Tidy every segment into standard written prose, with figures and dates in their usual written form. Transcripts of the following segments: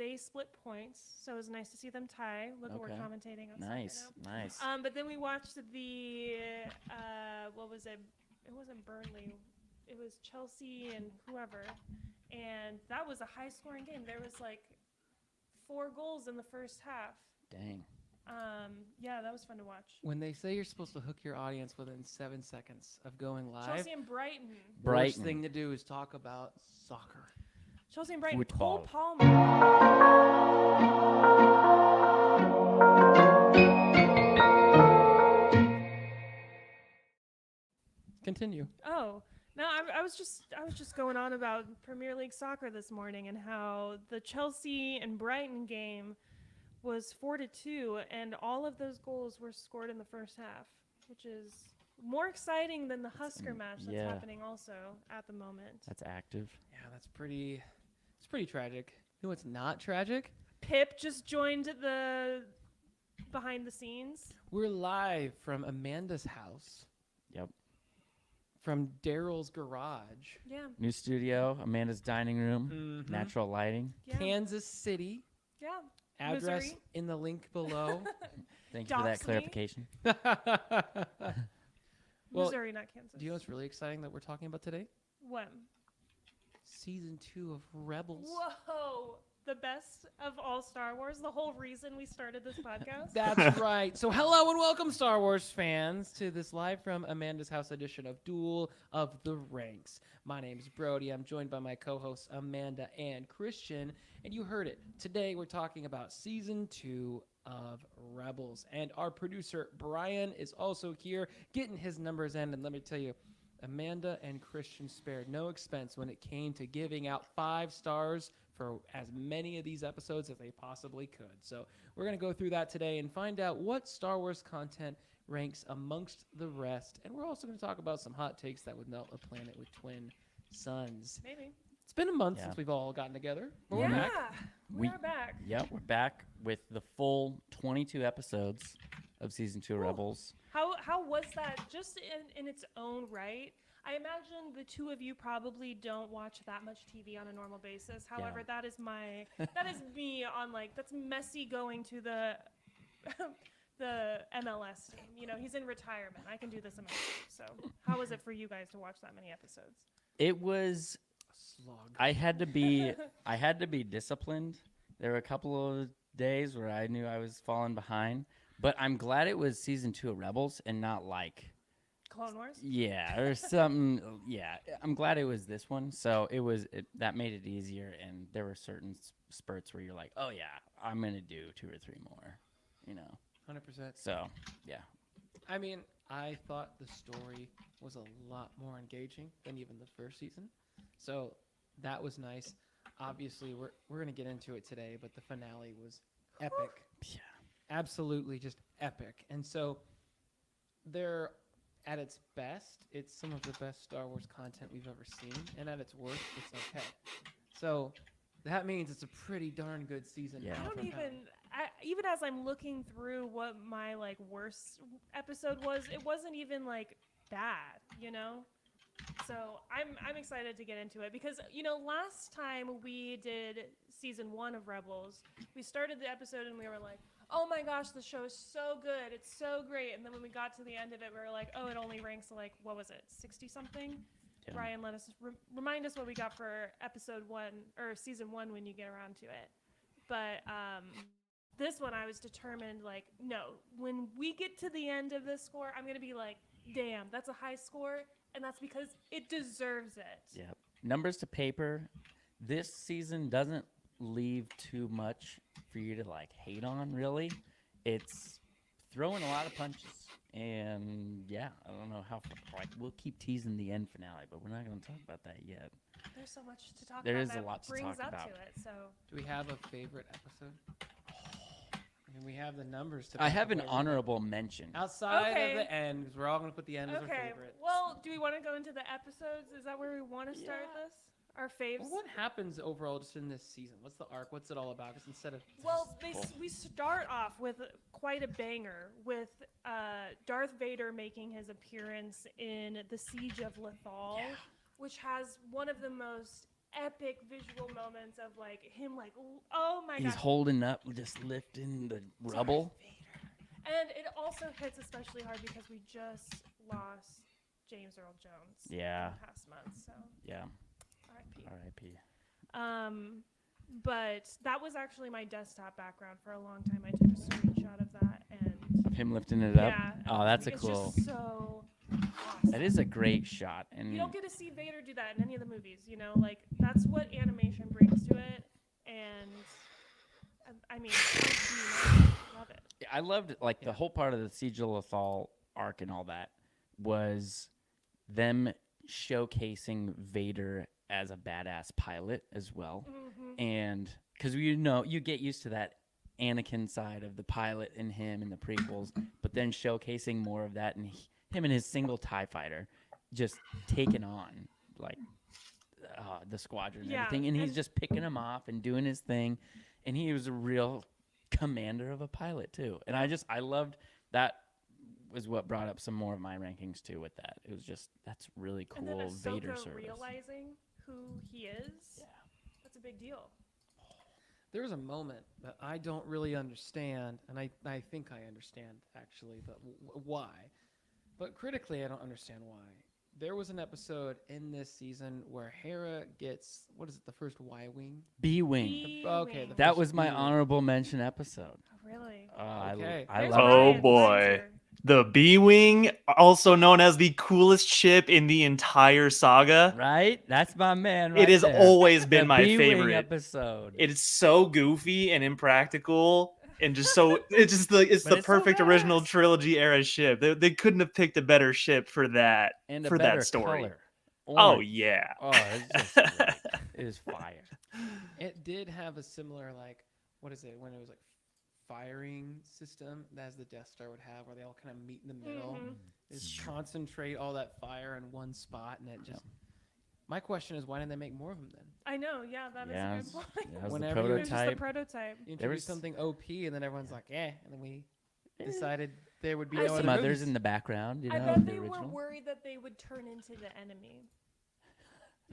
they split points, so it was nice to see them tie. Look, we're commentating on Nice, soccer now. nice. But then we watched the what was it? It wasn't Burnley. It was Chelsea and whoever, and that was a high-scoring game. There was like 4 goals in the first half. Dang. Yeah, that was fun to watch. When they say you're supposed to hook your audience within 7 seconds of going live, Chelsea and Brighton. the worst thing to do is talk about soccer. Chelsea and Brighton. Football. Cole Palmer. Continue. Oh, no, I was just going on about Premier League soccer this morning and how the Chelsea and Brighton game was 4-2, and all of those goals were scored in the first half, which is more exciting than the Husker match that's happening also at the moment. That's active. Yeah, it's pretty tragic. You know what's not tragic? Pip just joined the behind the scenes. We're live from Amanda's house. Yep. From Daryl's garage. Yeah. New studio, Amanda's dining room, natural lighting. Yeah. Kansas City. Yeah. Address Missouri. in the link below. Thank you for that Dox me. clarification. Well, Missouri, not Kansas. do you know what's really exciting that we're talking about today? What? Season 2 of Rebels. Whoa. The best of all Star Wars. The whole reason we started this podcast. That's right. So hello and welcome, Star Wars fans, to this live from Amanda's house edition of Duel of the Ranks. My name is Brody. I'm joined by my co-hosts Amanda and Christian. And you heard it. Today we're talking about Season 2 of Rebels. And our producer, Brian, is also here getting his numbers in. And let me tell you, Amanda and Christian spared no expense when it came to giving out 5 stars for as many of these episodes as they possibly could. So we're going to go through that today and find out what Star Wars content ranks amongst the rest. And we're also going to talk about some hot takes that would melt a planet with twin suns. Maybe. It's been a month since we've all gotten together. But Yeah. we're back. We are back. Yep, we're back with the full 22 episodes of Season 2 of Rebels. How was that just in its own right? I imagine the two of you probably don't watch that much TV on a normal basis. However, that is me on that's Messi going to the the MLS team. You know, he's in retirement. I can do this in my sleep. So how was it for you guys to watch that many episodes? It was Slog. I had to be disciplined. There were a couple of days where I knew I was falling behind, but I'm glad it was Season 2 of Rebels and not like Clone Wars? Yeah, or something. Yeah, I'm glad it was this one. So that made it easier, and there were certain spurts where you're like, oh yeah, I'm gonna do 2 or 3 more, you know. 100%. So yeah. I mean, I thought the story was a lot more engaging than even the first season. So that was nice. Obviously, we're going to get into it today, but the finale was epic. Yeah. Absolutely just epic. And so they're at its best, it's some of the best Star Wars content we've ever seen. And at its worst, it's okay. So that means it's a pretty darn good season. Yeah. I don't even as I'm looking through what my worst episode was, it wasn't even bad, you know? So I'm excited to get into it because, last time we did Season 1 of Rebels, we started the episode and we were like, oh my gosh, the show is so good. It's so great. And then when we got to the end of it, we were like, oh, it only ranks what was it, 60-something? Yeah. Brian, let us remind us what we got for episode 1 or Season 1 when you get around to it. But this one, I was determined, no, when we get to the end of this score, I'm going to be like, damn, that's a high score. And that's because it deserves it. Yeah. Numbers to paper. This season doesn't leave too much for you to hate on, really. It's throwing a lot of punches. And yeah, I don't know how we'll keep teasing the end finale, but we're not going to talk about that yet. There's so much to talk There about. is a that lot to brings talk up about. to it. So Do we have a favorite episode? I mean, we have the numbers to I back have up an everything. honorable mention. Outside Okay. of the end, because we're all going to put the end as our okay. favorite. Well, do we want to go into the episodes? Is that where we want to start this? Our faves. Well, what happens overall just in this season? What's the arc? What's it all about? Because instead of We start off with quite a banger with Darth Vader making his appearance in the Siege of Lothal, which has one of the most epic visual moments of like him like oh my He's god. holding up, just lifting the rubble. And it also hits especially hard because we just lost James Earl Jones Yeah. in the past month, so Yeah. R.I.P. R.I.P. But that was actually my desktop background for a long time. I took a screenshot of that, and Him lifting it up. yeah, Oh, that's a it's cool. just so awesome. That is a great shot, and You don't get to see Vader do that in any of the movies, you know? Like, that's what animation brings to it, and I mean, love it. I loved like the whole part of the Siege of Lothal arc and all that was them showcasing Vader as a badass pilot as well, and because you get used to that Anakin side of the pilot in him in the prequels, but then showcasing more of that and him and his single TIE fighter just taking on like the squadron and everything, and he's just picking them off and doing his thing, and he was a real commander of a pilot too, and I loved that. Was what brought up some more of my rankings too with that. It was just that's really cool. And then Ahsoka Vader service. realizing who he is. Yeah. That's a big deal. There was a moment that I don't really understand, and I think I understand actually, but why? But critically, I don't understand why. There was an episode in this season where Hera gets, what is it, the first Y-Wing? B-Wing. Okay. The That first was my B-Wing. honorable mention episode. Oh, really? Okay. I There's love Oh, Ryan. boy. Ryan's here. The B-Wing, also known as the coolest ship in the entire saga. Right? That's my man right It has there. always been The my B-Wing favorite. episode. It is so goofy and impractical and just so it's But the it's so perfect original badass. trilogy era ship. They couldn't have picked a better ship for that And a for better that story. color. Oh Orange. yeah. Oh, it's just great. It is fire. It did have a similar, like, what is it, when it was like firing system as the Death Star would have, where they all kind of meet in the middle. Just concentrate all that fire in one spot, and it just. My question is, why didn't they make more of them then? I know, yeah, that is Yeah, a good point. that was the Whenever you- It was just the prototype. prototype. You There introduce was- something OP, and then everyone's like, and then we decided there would be I no see. other Some others movies. in the background, you know, I of bet the they were original. worried that they would turn into the enemy.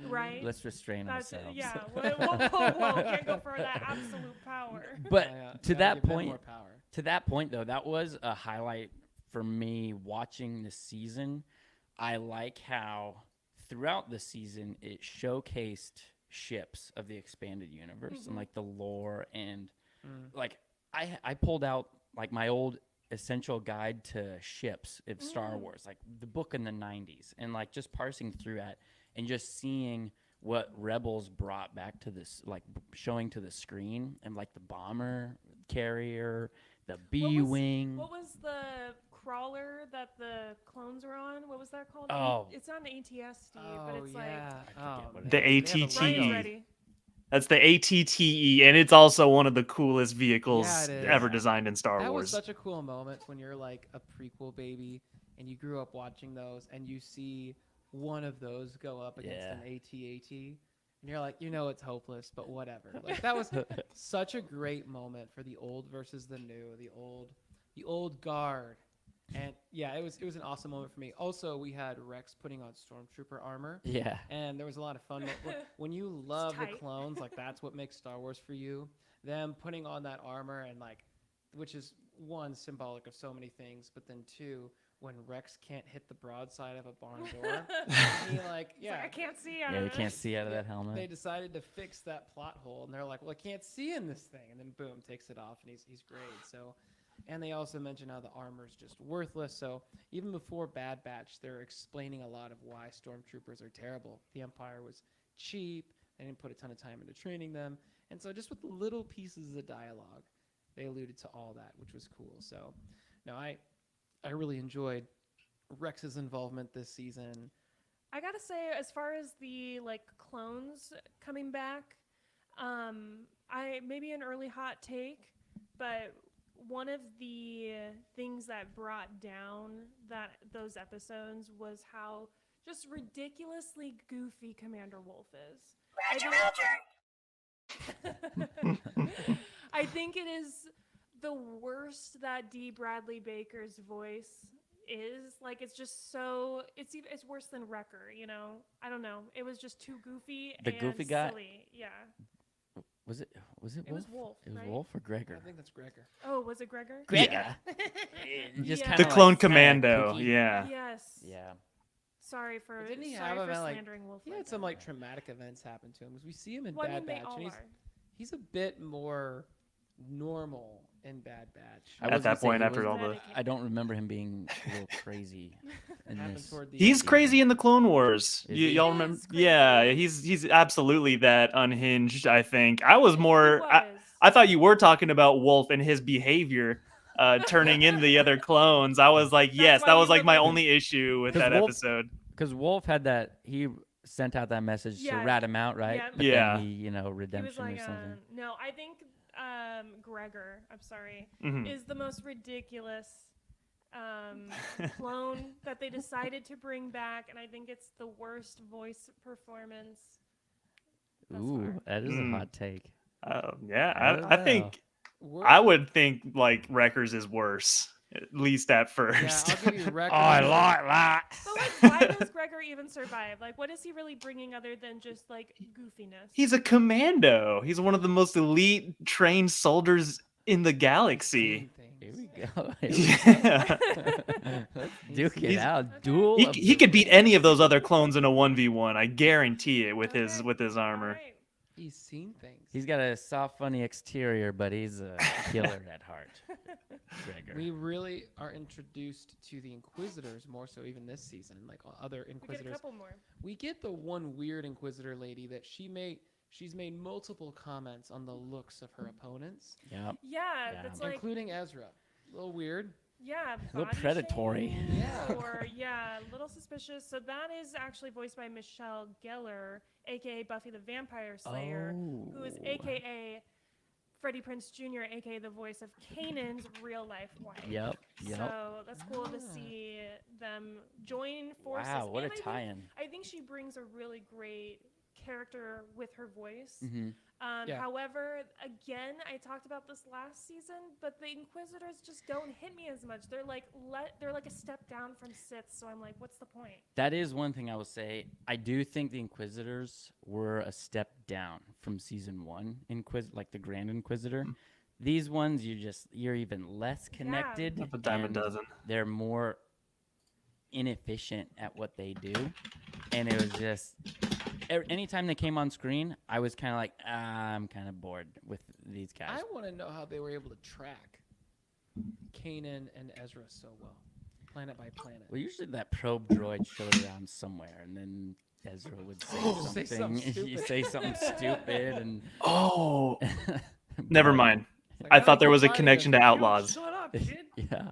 Right? Let's restrain That's ourselves. yeah. Whoa. Can't go for that absolute power. But Yeah, to gotta that give them point, more power. to that point though, that was a highlight for me watching this season. I like how throughout the season it showcased ships of the expanded universe and like the lore and like I pulled out like my old essential guide to ships of Star Wars, like the book in the 90s, and like just parsing through that and just seeing what Rebels brought back to this, like showing to the screen, and like the bomber carrier, the B-Wing. What was the crawler that the clones were on? What was that called? Oh. It's on ATS, Steve, Oh, but it's yeah. I forget what it The They have a ATT. like logo. Ryan's ready. That's the ATTE, and it's also one of the coolest vehicles Yeah, it is. ever designed in Star That was Wars. such a cool moment when you're like a prequel baby and you grew up watching those and you see one of those go up against Yeah. an AT-AT and you're like, you know, it's hopeless, but whatever. Like that was such a great moment for the old versus the new, the old guard. And yeah, it was an awesome moment for me. Also, we had Rex putting on stormtrooper armor. Yeah. And there was a lot of fun. When you love the tight. clones, like that's what makes Star Wars for you. Them putting on that armor and like, which is one, symbolic of so many things, but then two, when Rex can't hit the broadside of a barn door, he like, It's like, I can't see out Yeah, of you can't this. see out of that they helmet. decided to fix that plot hole, and they're like, well, I can't see in this thing, and then boom, takes it off, and he's great. So, and they also mention how the armor's just worthless. So even before Bad Batch, they're explaining a lot of why stormtroopers are terrible. The Empire was cheap; they didn't put a ton of time into training them, and so just with little pieces of dialogue, they alluded to all that, which was cool. So, no, I really enjoyed Rex's involvement this season. I gotta say, as far as the like clones coming back, I maybe an early hot take, but one of the things that brought down those episodes was how just ridiculously goofy Commander Wolf is. I think it is the worst that D. Bradley Baker's voice is. Like, it's just so it's worse than Wrecker. I don't know. It was just too goofy The and goofy guy? silly. Yeah. Was it Wolf? It was Wolf. It was right? Wolf or Gregor? I think that's Gregor. Oh, was it Gregor? Yeah. Just Yeah. kinda The clone like, kinda commando. kooky. Yeah. Yes. Yeah. Sorry for Didn't he sorry have for about, like- slandering Wolf. He like had some that. like traumatic events happen to him. 'Cause we see him in Well, I Bad mean, they Batch, all and are. he's a bit more normal in Bad Batch. I At was gonna that say point, he after was- all the Medicated. I don't remember him being a little crazy in Happened this. toward the He's end. crazy in the Clone Wars. Is You, he? y'all He remember? is crazy. Yeah, he's absolutely that unhinged. I think I was He more. was. I thought you were talking about Wolf and his behavior, turning in the other clones. I was like, yes, why that you was like my remember- only issue with 'Cause that Wolf- episode. Because Wolf had that. He sent out that message Yeah. to rat him out, right? Yeah. But Yeah. then he, He was redemption like, or something. no, I think Gregor, I'm sorry, Mhm. is the most ridiculous clone that they decided to bring back, and I think it's the worst voice performance. thus Ooh, far. that is Mm. a hot take. Yeah, I don't I know. think We're- I would think like Wreckers is worse, at least at Yeah, first. I'll give you Wrecker. that. But like, why does Gregor even survive? Like, what is he really bringing other than just like goofiness? He's a commando. He's one of the most elite trained soldiers in the galaxy. Here we go. Yeah. Let's duke it He's- out. Okay. Duel. He, of he the could beat Rings. any of those other clones in a 1v1. I guarantee it with his Okay. armor. Alright. He's seen things. He's got a soft, funny exterior, but he's a killer at heart. Gregor. We really are introduced to the Inquisitors more so even this season, like other We get a Inquisitors. couple more. We get the one weird Inquisitor lady that she's made multiple comments on the looks of her opponents, Yep. Yeah, Yeah. that's like including Ezra. A little weird. yeah, A little body predatory. shaming, Yeah. or a little suspicious. So that is actually voiced by Michelle Gellar, aka Buffy the Vampire Slayer, who is Oh. aka Freddie Prinze Jr., aka the voice of Kanan's real life wife. Yep. Yep. So that's cool to Ah. see them join forces. Wow, what a and I think- tie-in. I think she brings a really great character with her voice. Mhm. Yeah. However, again, I talked about this last season, but the Inquisitors just don't hit me as much. They're like they're like a step down from Sith, so I'm like, what's the point? That is one thing I will say. I do think the Inquisitors were a step down from season one. Like the Grand Inquisitor. These ones, you're even less connected. Up a dime a and dozen. They're more inefficient at what they do, and it was just anytime they came on screen, I was kind of like, I'm kind of bored with these guys. I want to know how they were able to track Kanan and Ezra so well, planet by planet. Well, usually that probe droid showed around somewhere, and then Ezra would say Say something. something You stupid. say something stupid, and Oh, never mind. It's like, I how thought did there you was a find connection this? to Yo, Outlaws. Shut up, kid. yeah.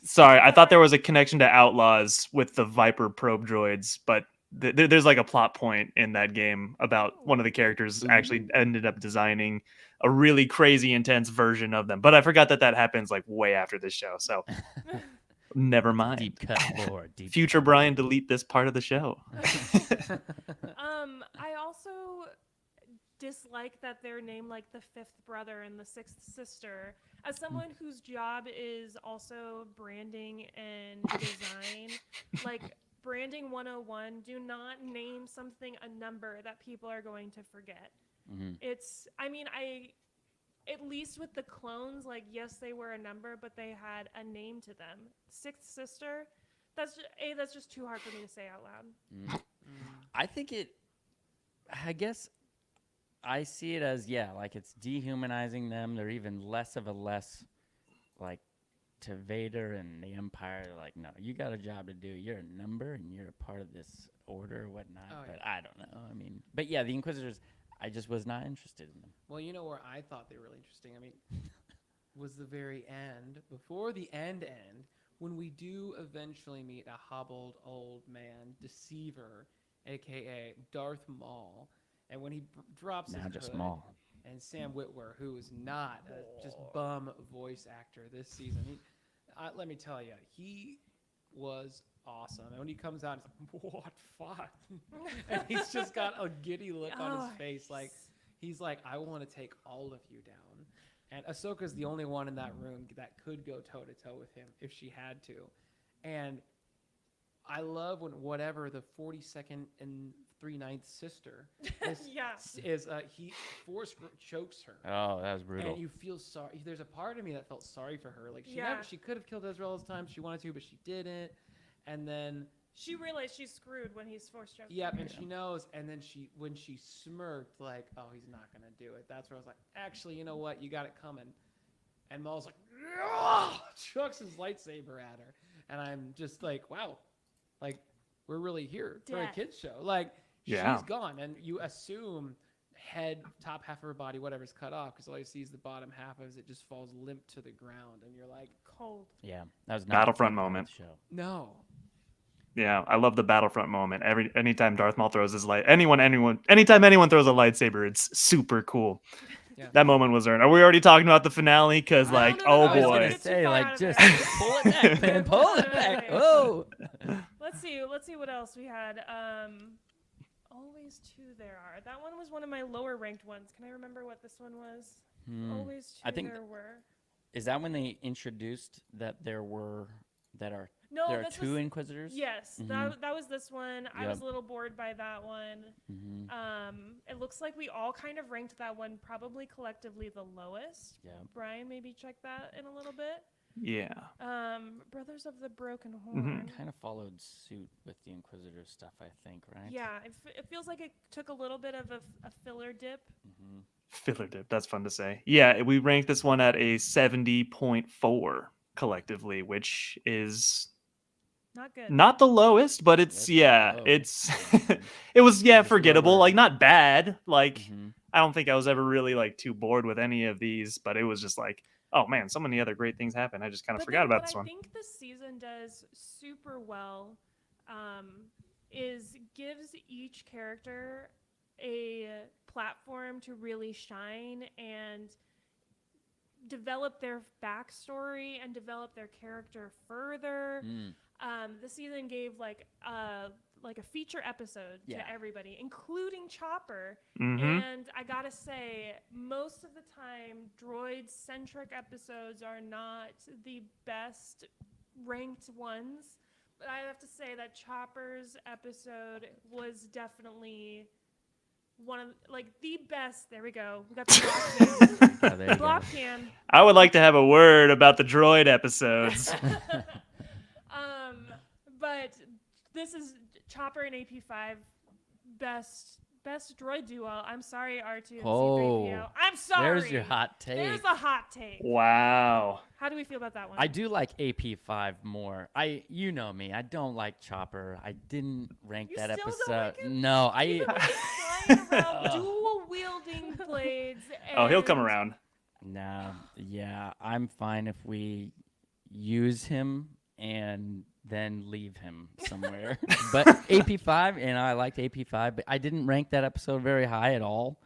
Sorry, I thought there was a connection to Outlaws with the Viper probe droids, but there's like a plot point in that game about one of the characters actually ended up designing a really crazy intense version of them. But I forgot that happens like way after this show, so never mind. Deep cut lore. Deep Future Brian, delete this part of the show. I also dislike that they're named like the fifth brother and the sixth sister. As someone whose job is also branding and design, like branding 101, do not name something a number that people are going to forget. Mhm. At least with the clones, like, yes, they were a number, but they had a name to them. Sixth sister, that's just too hard for me to say out loud. I guess I see it as, like it's dehumanizing them. They're even less of a like to Vader and the Empire. They're like, no, you got a job to do. You're a number and you're a part of this order or whatnot. Oh, but yeah. I don't know. I mean, but yeah, the Inquisitors, I just was not interested in them. Well, you know where I thought they were really interesting? I mean, was the very end, before the end, when we do eventually meet a hobbled old man, Deceiver, a.k.a. Darth Maul, and when he drops Now his just hood, Maul. and Sam Witwer, who is not a just bum voice actor this season, let me tell you, he was awesome. And when he comes out, he's like, what fuck? And he's just got a giddy look on his face, like he's like, I want to take all of you down. And Ahsoka's the only one in that room that could go toe to toe with him if she had to. And I love when whatever the 42nd and 3/9 sister is, Yeah. he chokes her. Oh, that was brutal. And you feel sorry. There's a part of me that felt sorry for her. Like Yeah. she could have killed Ezreal this time. She wanted to, but she didn't. And then She realized she's screwed when he's forced choking. yep, her. and she knows. And then when she smirked, like, oh, he's not gonna do it. That's where I was like, actually, you know what? You got it coming. And Maul's like, chucks his lightsaber at her, and I'm just like, wow, like we're really here for a Death. kids show. Like Yeah. she's gone, and you assume head, top half of her body, whatever's cut off, because all you see is the bottom half as it just falls limp to the ground, and you're like, Cold. Yeah, that was not Battlefront a cute part of moment. the show. no. Yeah, I love the Battlefront moment. Anytime Darth Maul throws his anytime anyone throws a lightsaber, it's super cool. Yeah. That moment was earned. Are we already talking about the finale? Because No, like, no, oh no, no, boy. it's get too Say far like out of just there. pull it back, man, pull it back. Oh, Let's see what else we had. Always two there are. That one was one of my lower ranked ones. Can I remember what this one was? Always two I think there were. is that when they introduced that there are No, there are this two was, Inquisitors? Yes, that was this one. I was Yep. a little bored by that one. It looks like we all kind of ranked that one probably collectively the lowest. Yeah. Brian, maybe check that in a little bit. Yeah. Brothers of the Broken Horn. Kind of followed suit with the Inquisitor stuff, I think, right? Yeah, it feels like it took a little bit of a filler dip. Filler dip. That's fun to say. Yeah, we ranked this one at a 70.4 collectively, which is Not good. not the lowest, but it's That's low. it's it was Just forgettable. lower. Like not bad. Like Mhm. I don't think I was ever really like too bored with any of these, but it was just like, oh man, so many other great things happened. I just kind of But forgot then about what this I one. think this season does super well is gives each character a platform to really shine and develop their backstory and develop their character further. The season gave like a feature episode Yeah. to everybody, including Chopper. Mhm. And I gotta say, most of the time, droid-centric episodes are not the best ranked ones. But I have to say that Chopper's episode was definitely one of the best. There we go. We got the block Oh, there you can. go. Block can. I would like to have a word about the droid episodes. But this is Chopper and AP5 best droid duo. I'm sorry, R2 and C3PO. I'm sorry. There's your hot take. There's a hot take. Wow. How do we feel about that one? I do like AP5 more. You know me. I don't like Chopper. I didn't rank You that still episode. don't like him? No, Even when he's flying around dual wielding blades. Oh, he'll come and- around. No, yeah, I'm fine if we use him and then leave him somewhere. But AP5, and I liked AP5, but I didn't rank that episode very high at all.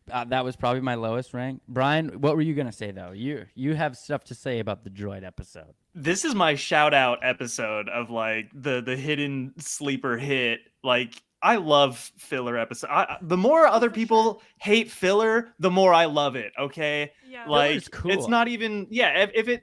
That was probably my lowest rank. Brian, what were you gonna say though? You have stuff to say about the droid episode. This is my shout out episode of like the hidden sleeper hit. Like I love filler episode. The more other for people hate filler, the more I love it. Okay, Yeah. like Filler's cool. it's not even if it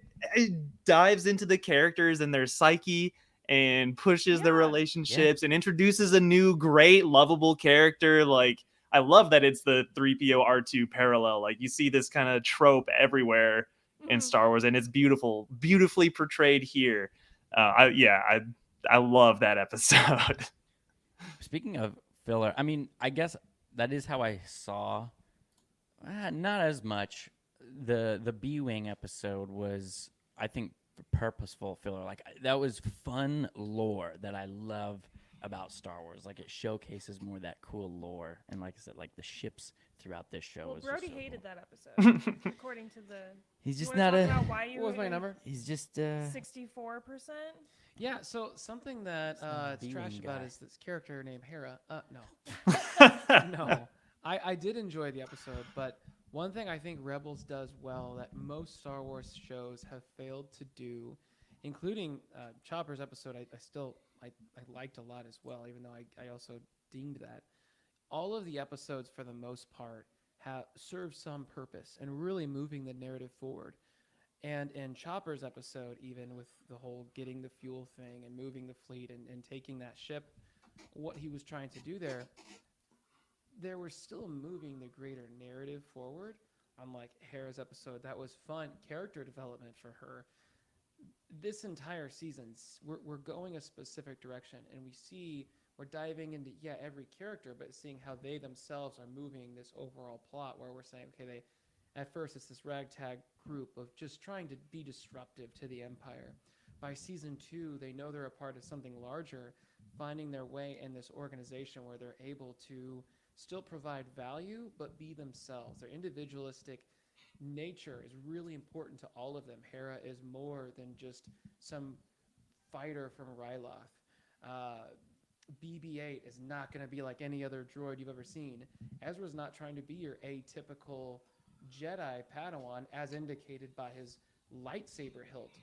dives into the characters and their psyche and pushes the Yeah. relationships and introduces a new great lovable character. Like I love that it's the 3PO R2 parallel. Like you see this kind of trope everywhere in Mhm. Star Wars, and it's beautifully portrayed here. I love that episode. Speaking of filler, I mean, I guess that is how I saw. Not as much. The B-wing episode was, I think, purposeful filler. Like that was fun lore that I love about Star Wars. Like it showcases more of that cool lore, and like I said, like the ships throughout this show. Well, was Brody just so hated cool. that episode, according to the. He's You just wanna not talk a. about why you What was my number? He's just 64%. Yeah, so something that It's not a it's trash B-wing about guy. is this character named Hera. No. No. I did enjoy the episode, but one thing I think Rebels does well that most Star Wars shows have failed to do, including Chopper's episode, I liked a lot as well, even though I also dinged that. All of the episodes, for the most part, have served some purpose and really moving the narrative forward. And in Chopper's episode, even with the whole getting the fuel thing and moving the fleet and taking that ship, what he was trying to do there, they were still moving the greater narrative forward. Unlike Hera's episode, that was fun character development for her. This entire season's we're going a specific direction, and we're diving into every character, but seeing how they themselves are moving this overall plot, where we're saying, okay, they at first it's this ragtag group of just trying to be disruptive to the Empire. By season 2, they know they're a part of something larger, finding their way in this organization where they're able to still provide value but be themselves. Their individualistic nature is really important to all of them. Hera is more than just some fighter from Ryloth. BB-8 is not going to be like any other droid you've ever seen. Ezra's not trying to be your atypical Jedi Padawan, as indicated by his lightsaber hilt.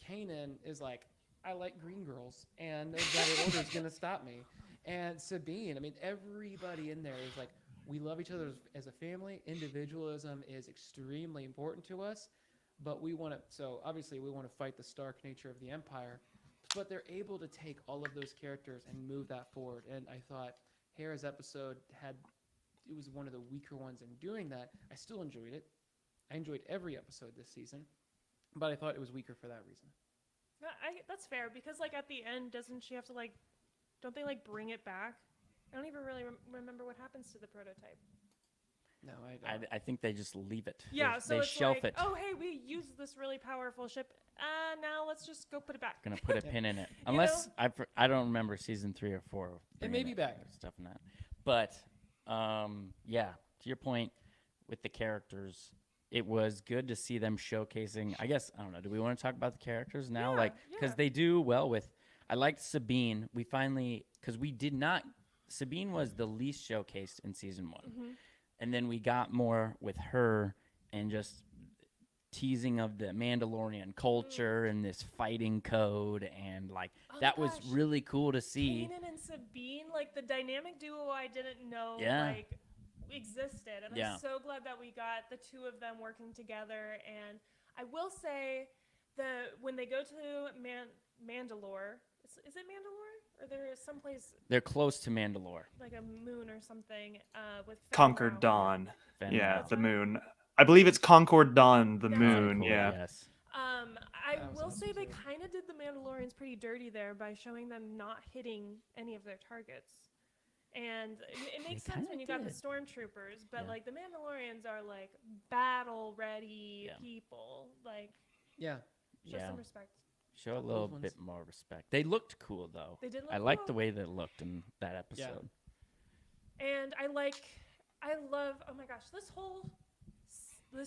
Kanan is like, I like green girls, and no Jedi Order is going to stop me. And Sabine, I mean, everybody in there is like, we love each other as a family. Individualism is extremely important to us, but we want to, so obviously we want to fight the stark nature of the Empire, but they're able to take all of those characters and move that forward. And I thought Hera's episode it was one of the weaker ones in doing that. I still enjoyed it. I enjoyed every episode this season, but I thought it was weaker for that reason. That's fair, because like at the end, doesn't she have to like, don't they like bring it back? I don't even really remember what happens to the prototype. No, I don't. I think they just leave it. Yeah, so they it's shelf like, it. oh hey, we used this really powerful ship. Now let's just go put it back. Gonna put a pin in it, You unless I don't remember season 3 or 4. It may be back. Stuff in that, but yeah. To your point with the characters, it was good to see them showcasing. I guess I don't know. Do we want to talk about the characters now? Yeah, Because yeah. they do well with. I liked Sabine. We finally, because we did not. Sabine was the least showcased in season 1, and then we got more with her and just teasing of the Mandalorian culture and this fighting code, and like that was gosh. really cool to see. Kanan and Sabine, like the dynamic duo I didn't know like existed, and Yeah. I'm so glad that we got the two of them working together. And I will say, when they go to Mandalore, is it Mandalore, or there is someplace They're close to Mandalore. like a moon or something with Fenn Concord Rau. Dawn. Fenn Yeah, Rau. the moon. I believe it's Concord Dawn, the That's moon. Cool, Yeah. Yes. I That was will awesome say they too. kind of did the Mandalorians pretty dirty there by showing them not hitting any of their targets. And it makes They sense kinda when you got the did. stormtroopers, but Yeah. like the Mandalorians are like battle ready Yeah. people. Like, Yeah. show Yeah. some respect. Show a Got those little ones. bit more respect. They looked cool though. They did look I liked the cool. way they looked in that episode. And I love, oh my gosh, this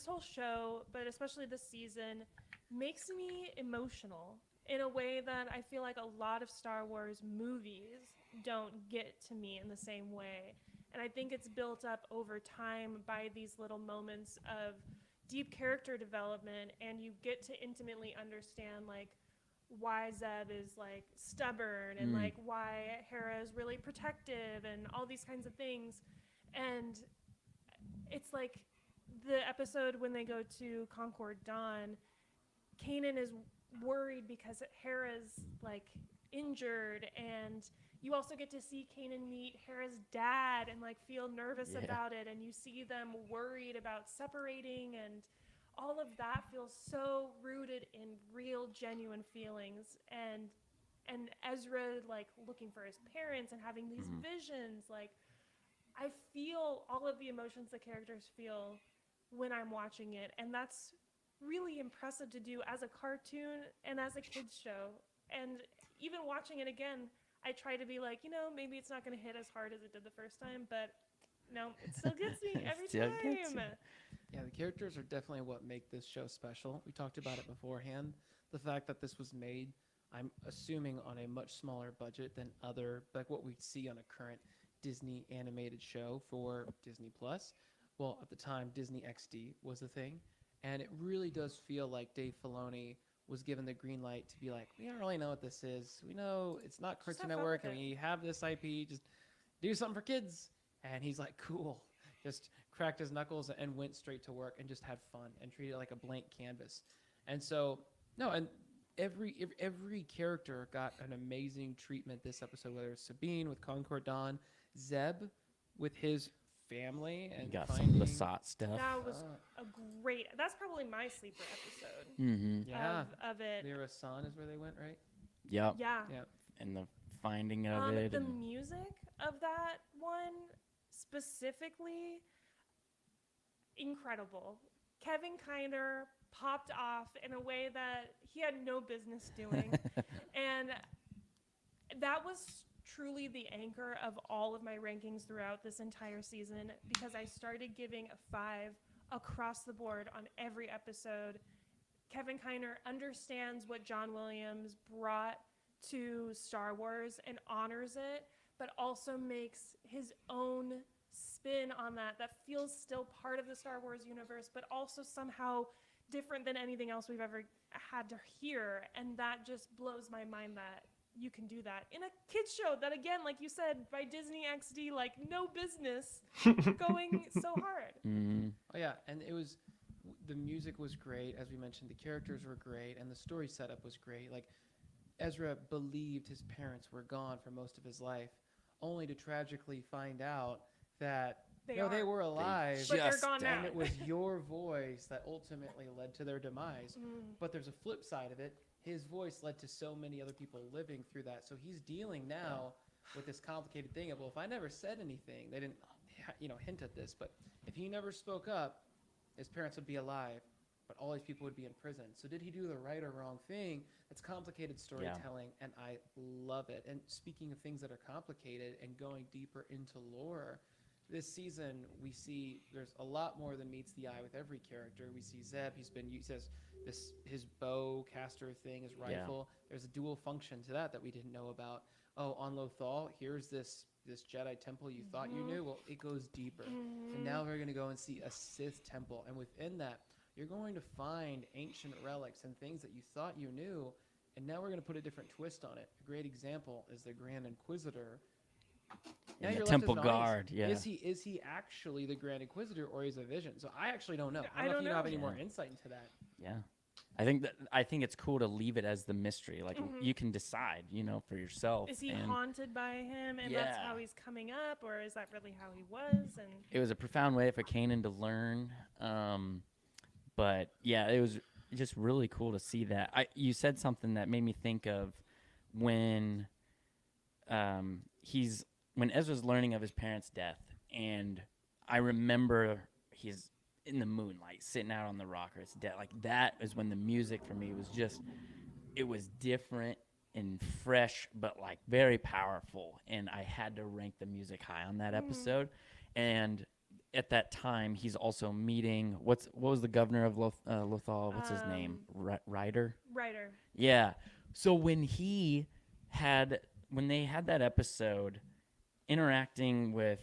whole show, but especially this season, makes me emotional in a way that I feel like a lot of Star Wars movies don't get to me in the same way. And I think it's built up over time by these little moments of deep character development, and you get to intimately understand like why Zeb is like stubborn, and like why Hera is really protective, and all these kinds of things. And it's like the episode when they go to Concord Dawn, Kanan is worried because Hera's like injured, and you also get to see Kanan meet Hera's dad and like feel nervous Yeah. about it, and you see them worried about separating, and all of that feels so rooted in real genuine feelings. And Ezra like looking for his parents and having these visions, like I feel all of the emotions the characters feel when I'm watching it, and that's really impressive to do as a cartoon and as a kids show. And even watching it again, I try to be like, maybe it's not going to hit as hard as it did the first time, but no, it still gets me every Still time. gets you. Yeah, the characters are definitely what make this show special. We talked about it beforehand. The fact that this was made, I'm assuming, on a much smaller budget than other, like what we see on a current Disney animated show for Disney Plus. Well, at the time, Disney XD was the thing. And it really does feel like Dave Filoni was given the green light to be like, we don't really know what this is. We know it's not Just Cartoon have fun Network, with and it. we have this IP. Just do something for kids. And he's like, cool. Just cracked his knuckles and went straight to work and just had fun and treated it like a blank canvas. And so no, and every character got an amazing treatment this episode, whether it's Sabine with Concord Dawn, Zeb with his family, You and got finding, some Lasat stuff. That was uh, a great. That's probably my sleeper episode Mm-hmm. yeah, of it. Lyra San is where they went, right? Yep. Yeah. Yeah. And the finding of it. The and- music of that one specifically, incredible. Kevin Kiner popped off in a way that he had no business doing. And that was truly the anchor of all of my rankings throughout this entire season, because I started giving a 5 across the board on every episode. Kevin Kiner understands what John Williams brought to Star Wars and honors it, but also makes his own spin on that feels still part of the Star Wars universe, but also somehow different than anything else we've ever had to hear. And that just blows my mind that you can do that in a kids show that, again, like you said, by Disney XD, like no business going so hard. Mhm. Oh yeah, and it was, the music was great, as we mentioned. The characters were great, and the story setup was great. Like, Ezra believed his parents were gone for most of his life, only to tragically find out that They no, they are. were alive, But they're Just gone now. and it was your voice that ultimately led to their demise. But there's a flip side of it. His voice led to so many other people living through that. So he's dealing now with this complicated thing of, well, if I never said anything, they didn't, hint at this, but if he never spoke up, his parents would be alive, but all these people would be in prison. So did he do the right or wrong thing? It's complicated storytelling, and I love it. And speaking of things that are complicated and going deeper into lore, this season we see there's a lot more than meets the eye with every character. We see Zeb, he says his bow caster thing, his rifle. There's a dual function to that we didn't know about. Oh, on Lothal, here's this Jedi temple you thought you knew. Well, it goes deeper. So now we're going to go and see a Sith temple, and within that, you're going to find ancient relics and things that you thought you knew, and now we're going to put a different twist on it. A great example is the Grand Inquisitor. Now And the you're left Temple as an audience. Guard, yeah. Is he actually the Grand Inquisitor, or is a vision? So I actually don't know. I I don't know don't if you have know. any more Yeah. insight into that. Yeah. I think it's cool to leave it as the mystery. Like you can decide, for yourself. Is he and haunted by him, and that's Yeah. how he's coming up, or is that really how he was? And it was a profound way for Kanan to learn. But yeah, it was just really cool to see that. You said something that made me think of when when Ezra's learning of his parents' death, and I remember he's in the moonlight, sitting out on the rock, or it's dead. Like that is when the music for me was it was different and fresh, but like very powerful. And I had to rank the music high on that episode. And at that time, he's also meeting what was the governor of Lothal? What's his name? Ryder. Ryder. Yeah. So when they had that episode, interacting with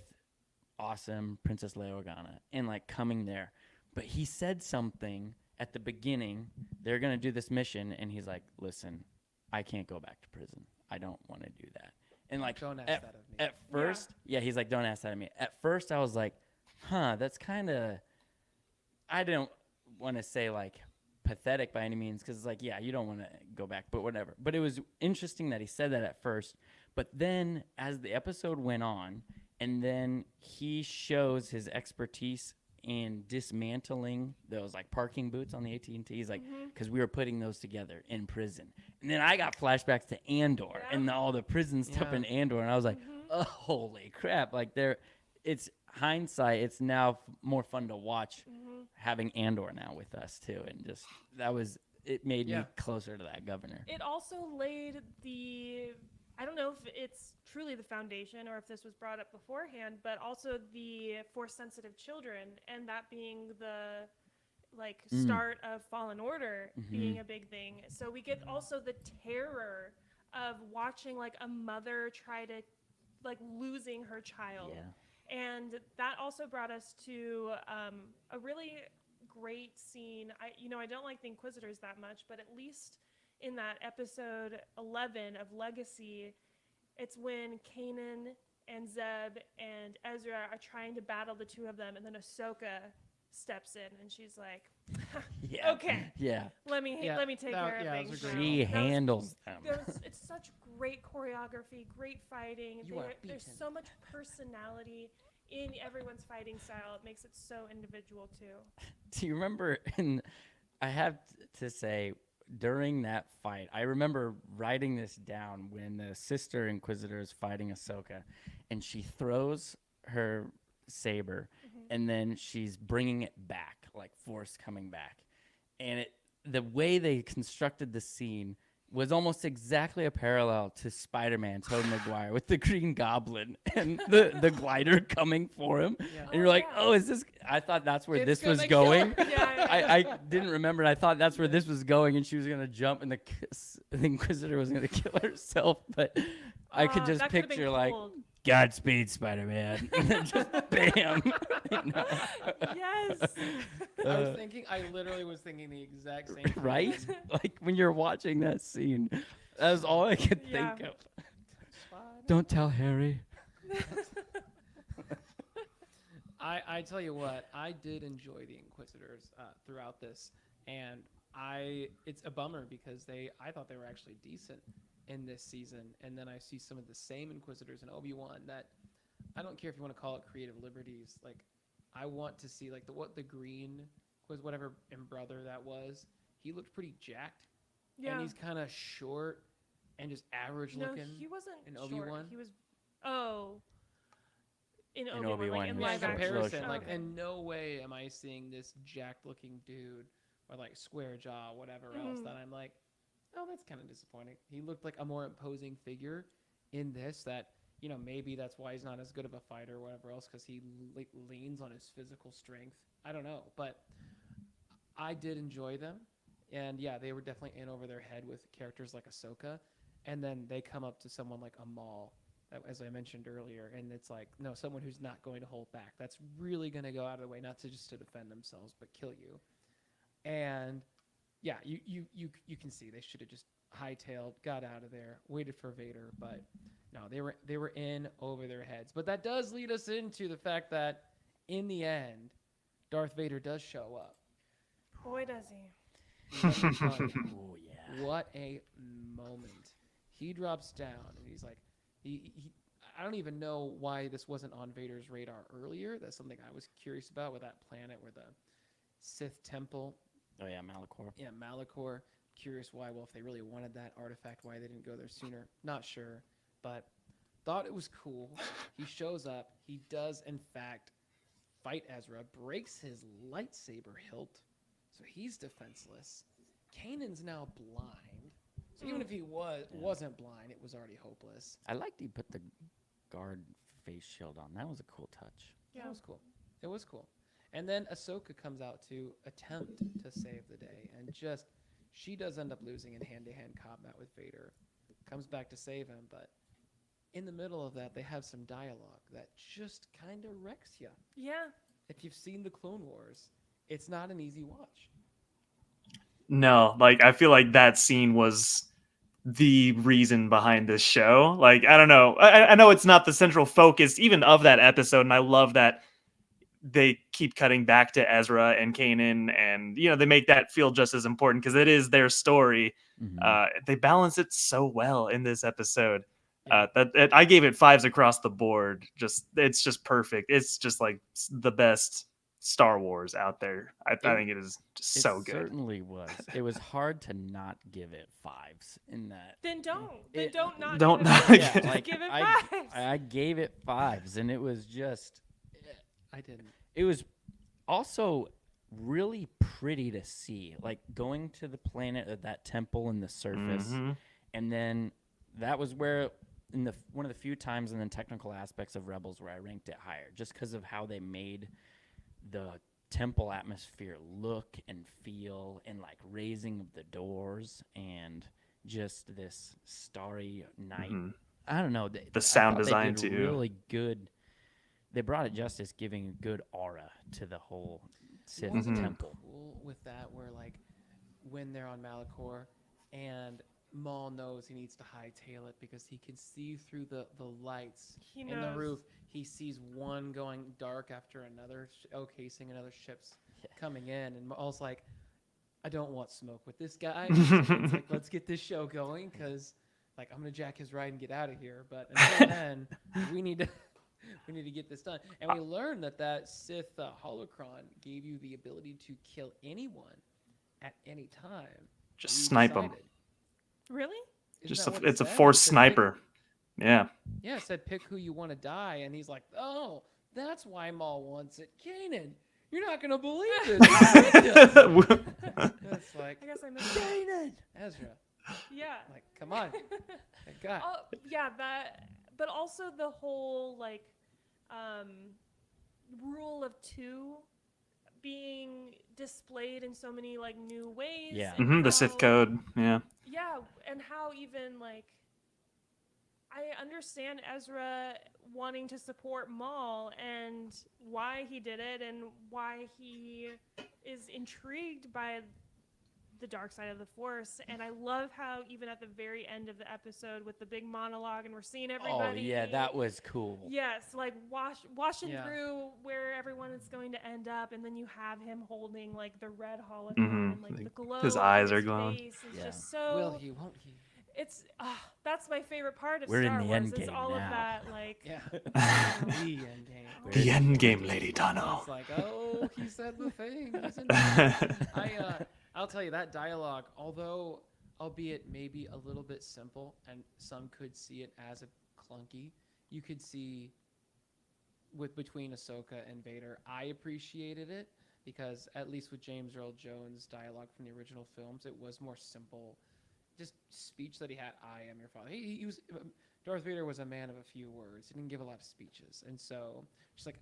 awesome Princess Leia Organa and like coming there, but he said something at the beginning. They're gonna do this mission, and he's like, "Listen, I can't go back to prison. I don't want to do that." And like, Don't ask that of me. at first, yeah, he's like, "Don't ask that of me." At first, I was like, "Huh, that's kind of." I don't want to say like pathetic by any means, because it's like, yeah, you don't want to go back, but whatever. But it was interesting that he said that at first. But then, as the episode went on, and then he shows his expertise in dismantling those like parking boots on the AT&T. He's like, because we were putting those together in prison. And then I got flashbacks to Andor and all the prison stuff in Andor, and I was like, oh, holy crap! Like it's hindsight. It's now more fun to watch having Andor now with us too, and just it made me closer to that governor. It also laid I don't know if it's truly the foundation or if this was brought up beforehand, but also the Force-sensitive children, and that being the start of Fallen Order being a big thing. So we get also the terror of watching like a mother try to losing her child. Yeah. And that also brought us to a really great scene. I don't like the Inquisitors that much, but at least in that episode 11 of Legacy, it's when Kanan and Zeb and Ezra are trying to battle the two of them, and then Ahsoka steps in, and she's like, Yeah. Okay. Yeah. Let me take care of things. those are now. great. She That was- handles them. it's such great choreography, great fighting. You are There's beaten. so much personality in everyone's fighting style. It makes it so individual too. Do you remember? I have to say, during that fight, I remember writing this down when the sister Inquisitor is fighting Ahsoka, and she throws her saber, and then she's bringing it back, like force coming back, and the way they constructed the scene was almost exactly a parallel to Spider-Man, Tobey Maguire, with the Green Goblin and the glider coming for him. Yeah. And you're Oh, like, yeah. oh, is this? I thought that's where It's this was gonna kill going. her. Yeah. I didn't remember. And I thought that's where this was going, and she was gonna jump, and the Inquisitor was gonna kill herself. But I could just that could've been picture like, cool. Godspeed, Spider-Man, and then just bam. You know? Yes. I literally was thinking the exact same thing. Right? Like when you're watching that scene, that was all I could Yeah. think of. Don't tell Harry. I tell you what, I did enjoy the Inquisitors throughout this, and it's a bummer because I thought they were actually decent in this season, and then I see some of the same Inquisitors in Obi-Wan that I don't care if you want to call it creative liberties. Like, I want to see like the green was whatever and brother that was. He looked pretty jacked, Yeah. and he's kind of short and just average No, looking. he wasn't in short. Obi-Wan? He was. Oh. In In Obi-Wan, Obi-Wan, like in he Yeah, was in live short. action. comparison, short. like Okay. in no way am I seeing this jacked looking dude or like square jaw, whatever else, Mhm. that I'm like, oh, that's kind of disappointing. He looked like a more imposing figure in this that, maybe that's why he's not as good of a fighter or whatever else, because he leans on his physical strength. I don't know, but I did enjoy them. And yeah, they were definitely in over their head with characters like Ahsoka. And then they come up to someone like Amal, as I mentioned earlier, and it's like, no, someone who's not going to hold back. That's really going to go out of the way, not to just to defend themselves, but kill you. And yeah, you can see they should have just hightailed, got out of there, waited for Vader, but no, they were in over their heads. But that does lead us into the fact that in the end, Darth Vader does show up. Boy, does he. Let me tell you, Oh yeah. what a moment. He drops down and he's like, he I don't even know why this wasn't on Vader's radar earlier. That's something I was curious about with that planet where the Sith temple. Oh yeah, Malachor. Yeah, Malachor. Curious why. Well, if they really wanted that artifact, why they didn't go there sooner. Not sure, but thought it was cool. He shows up. He does, in fact, fight Ezra, breaks his lightsaber hilt, so he's defenseless. Kanan's now blind. So even if he wasn't blind, it was already hopeless. I liked he put the guard face shield on. That was a cool touch. Yeah. That was cool. It was cool. And then Ahsoka comes out to attempt to save the day, and she does end up losing in hand-to-hand combat with Vader. Comes back to save him, but in the middle of that, they have some dialogue that just kind of wrecks you. Yeah. If you've seen the Clone Wars, it's not an easy watch. No, like I feel like that scene was the reason behind this show. Like I don't know. I know it's not the central focus even of that episode, and I love that they keep cutting back to Ezra and Kanan, and they make that feel just as important because it is their story. They balance it so well in this episode. I gave it 5s across the board. It's just perfect. It's just like the best Star Wars out there. I think it is just so It good. certainly was. It was hard to not give it 5s in that. Then don't. Then It- don't not. Don't give it not fives. give Just like, give it I- fives. I gave it 5s, and it was just. I didn't. It was also really pretty to see, like going to the planet of that temple in the surface, Mhm. and then that was where one of the few times in the technical aspects of Rebels where I ranked it higher, just because of how they made the temple atmosphere look and feel, and like raising of the doors and just this starry night. Mhm. I don't know. The sound I thought design, they did too. really good. They brought it justice, giving a good aura to the whole Sith Wasn't it temple. cool with that, where like when they're on Malachor and Maul knows he needs to hightail it because he can see through the lights He in the knows. roof. He sees one going dark after another, casing another ship's coming in, and Maul's like, I don't want smoke with this guy. It's like, let's get this show going because, like, I'm gonna jack his ride and get out of here. But until then, we need to get this done. And we learned that Sith holocron gave you the ability to kill anyone at any time. Just You snipe 'em. decided. Really? Isn't Just that what it it's a said? force It said sniper. Yeah. Yeah, it said pick who you want to die, and he's like, oh, that's why Maul wants it. Kanan, you're not gonna believe this. It's like I guess I missed it. Kanan, Ezra. Yeah. Like, come on, that guy. Oh, yeah, but also the whole like rule of two being displayed in so many like new ways. Yeah. and The Sith how- code. Yeah. Yeah, and how even like I understand Ezra wanting to support Maul and why he did it and why he is intrigued by the dark side of the Force. And I love how even at the very end of the episode with the big monologue and we're seeing everybody. Oh yeah, that was cool. Yes, like washing Yeah. through where everyone is going to end up, and then you have him holding like the red hologram, Mhm. and like the glow. His on eyes are his glowing. face is Yeah. just so. Will he? Won't he? It's that's my favorite part of We're in Star the Wars. end It's game all now. of that, like. Yeah. The end game. The end game, Lady Tano. It's like, oh, he said the thing. He's in I'll tell you that dialogue, although albeit maybe a little bit simple, and some could see it as a clunky, you could see between Ahsoka and Vader, I appreciated it because at least with James Earl Jones' dialogue from the original films, it was more simple, just speech that he had. I am your father. He was Darth Vader was a man of a few words. He didn't give a lot of speeches, and so just like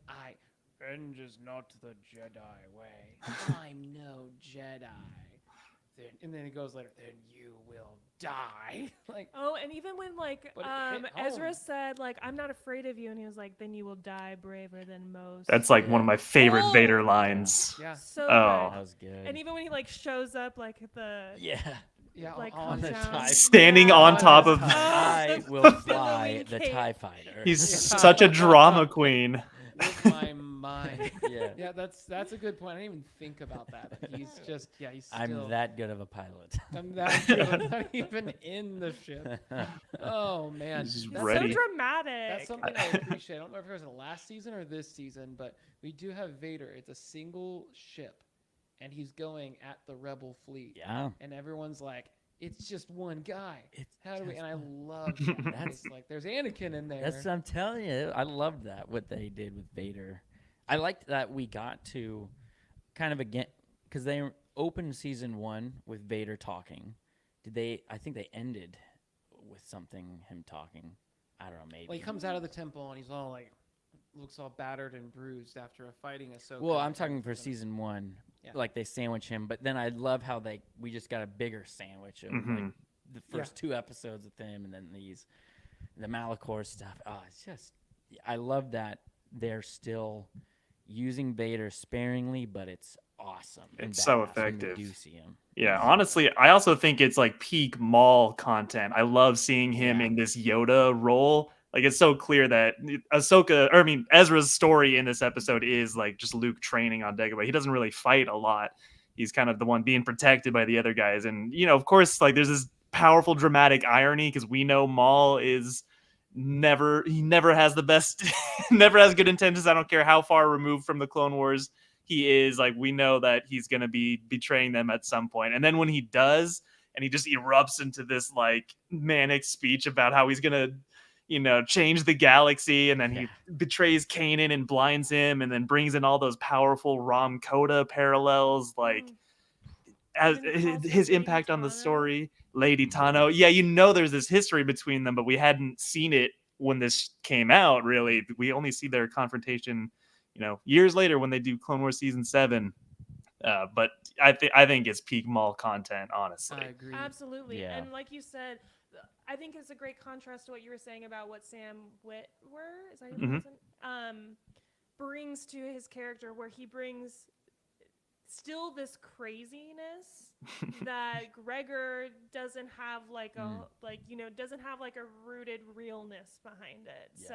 Revenge is not the Jedi way. I'm no Jedi. And then it goes later, then you will die. Like, Oh, and even when like But it hit Ezra home. said like I'm not afraid of you, and he was like, then you will die braver than most. That's like one of my favorite Oh! Vader lines. yeah, So Oh. That good. was good. And even when he like shows up like at the yeah. yeah, like on the the comes TIE. down. Standing Yeah. on top of. I the will billowing fly the cape. TIE fighter. He's Yeah. such a drama queen. with my mind. yeah. Yeah, that's a good point. I didn't even think about that. He's just he's still. I'm that good of a pilot. I'm that good. I'm not even in the ship. Oh man, He's just It's ready. so dramatic. That's something I appreciate. I don't know if it was the last season or this season, but we do have Vader. It's a single ship, and he's going at the Rebel fleet. yeah. And everyone's like, it's just one guy. It's How do we? just And I one- love that. That's- It's like there's Anakin in there. That's what I'm telling you. I loved that what they did with Vader. I liked that we got to kind of again because they opened season 1 with Vader talking. Did they? I think they ended with something him talking. I don't know. Maybe. Well, he comes out of the temple and he's all like, looks all battered and bruised after a fighting Ahsoka. Well, I'm talking for season 1. Yeah. Like they sandwich him, but then I love how we just got a bigger sandwich of like Mhm. the first 2 episodes with him, and then the Malachor stuff. Oh, it's just I love that they're still using Vader sparingly, but it's awesome. and It's so badass when you effective. do see him. Yeah, honestly, I also think it's like peak Maul content. I love seeing him Yeah. in this Yoda role. Like it's so clear that Ezra's story in this episode is like just Luke training on Dagobah. He doesn't really fight a lot. He's kind of the one being protected by the other guys. And of course, like there's this powerful dramatic irony because we know Maul is never has the best never has good intentions. I don't care how far removed from the Clone Wars he is. Like we know that he's going to be betraying them at some point. And then when he does, and he just erupts into this like manic speech about how he's going to change the galaxy, and then he betrays Kanan and blinds him, and then brings in all those powerful Ram Koda parallels, like as Even calls her his Lady impact on the Tano. story. Lady Tano, yeah, there's this history between them, but we hadn't seen it when this came out. Really, we only see their confrontation, years later when they do Clone Wars season 7. But I think it's peak Maul content, honestly. I agree. Absolutely. Yeah. And like you said, I think it's a great contrast to what you were saying about what Sam Witwer, is that your Mhm. person? Brings to his character, where he brings still this craziness that Gregor doesn't have like a doesn't have like a rooted realness behind it. Yeah.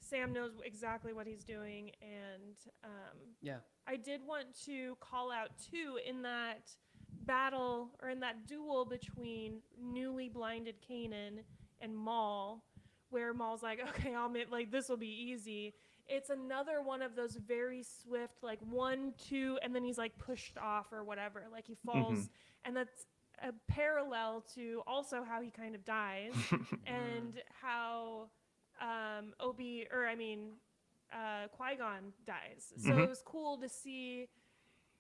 Sam knows exactly what he's doing, and Yeah. I did want to call out too in that battle or in that duel between newly blinded Kanan and Maul, where Maul's like, okay, I'll make like this will be easy. It's another one of those very swift, like 1, 2, and then he's like pushed off or whatever, like he falls, and that's a parallel to also how he kind of dies and how Qui-Gon dies. So it was cool to see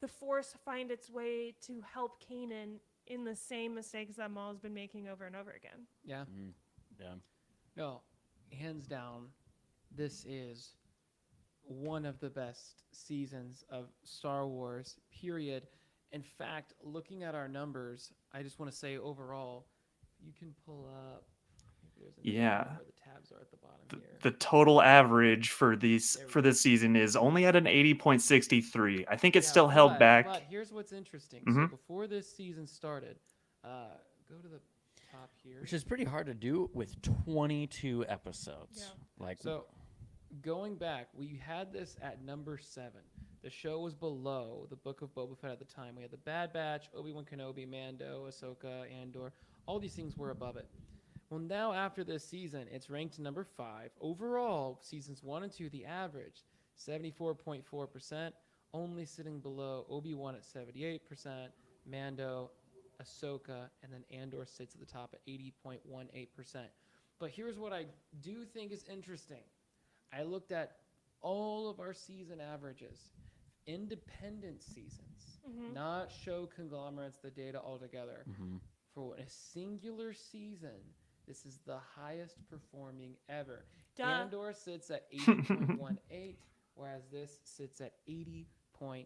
the Force find its way to help Kanan in the same mistakes that Maul's been making over and over again. Yeah. Yeah. No, hands down, this is one of the best seasons of Star Wars, period. In fact, looking at our numbers, I just want to say overall, you can pull up. There's a Yeah. where the tabs are at the bottom here. The total average for this season is only at an 80.63. I think it's still held back. But here's what's interesting. Mhm. So before this season started, go to the top here. Which is pretty hard to do with 22 episodes. Yeah. Like, So going back, we had this at number 7. The show was below the Book of Boba Fett at the time. We had the Bad Batch, Obi-Wan Kenobi, Mando, Ahsoka, Andor. All these things were above it. Well, now after this season, it's ranked number 5. Overall, seasons 1 and 2, the average, 74.4%, only sitting below Obi-Wan at 78%, Mando, Ahsoka, and then Andor sits at the top at 80.18%. But here's what I do think is interesting. I looked at all of our season averages, independent seasons, not show conglomerates, the data altogether. For a singular season, this is the highest performing ever. Duh. Andor sits at 80.18, whereas this sits at 80.83.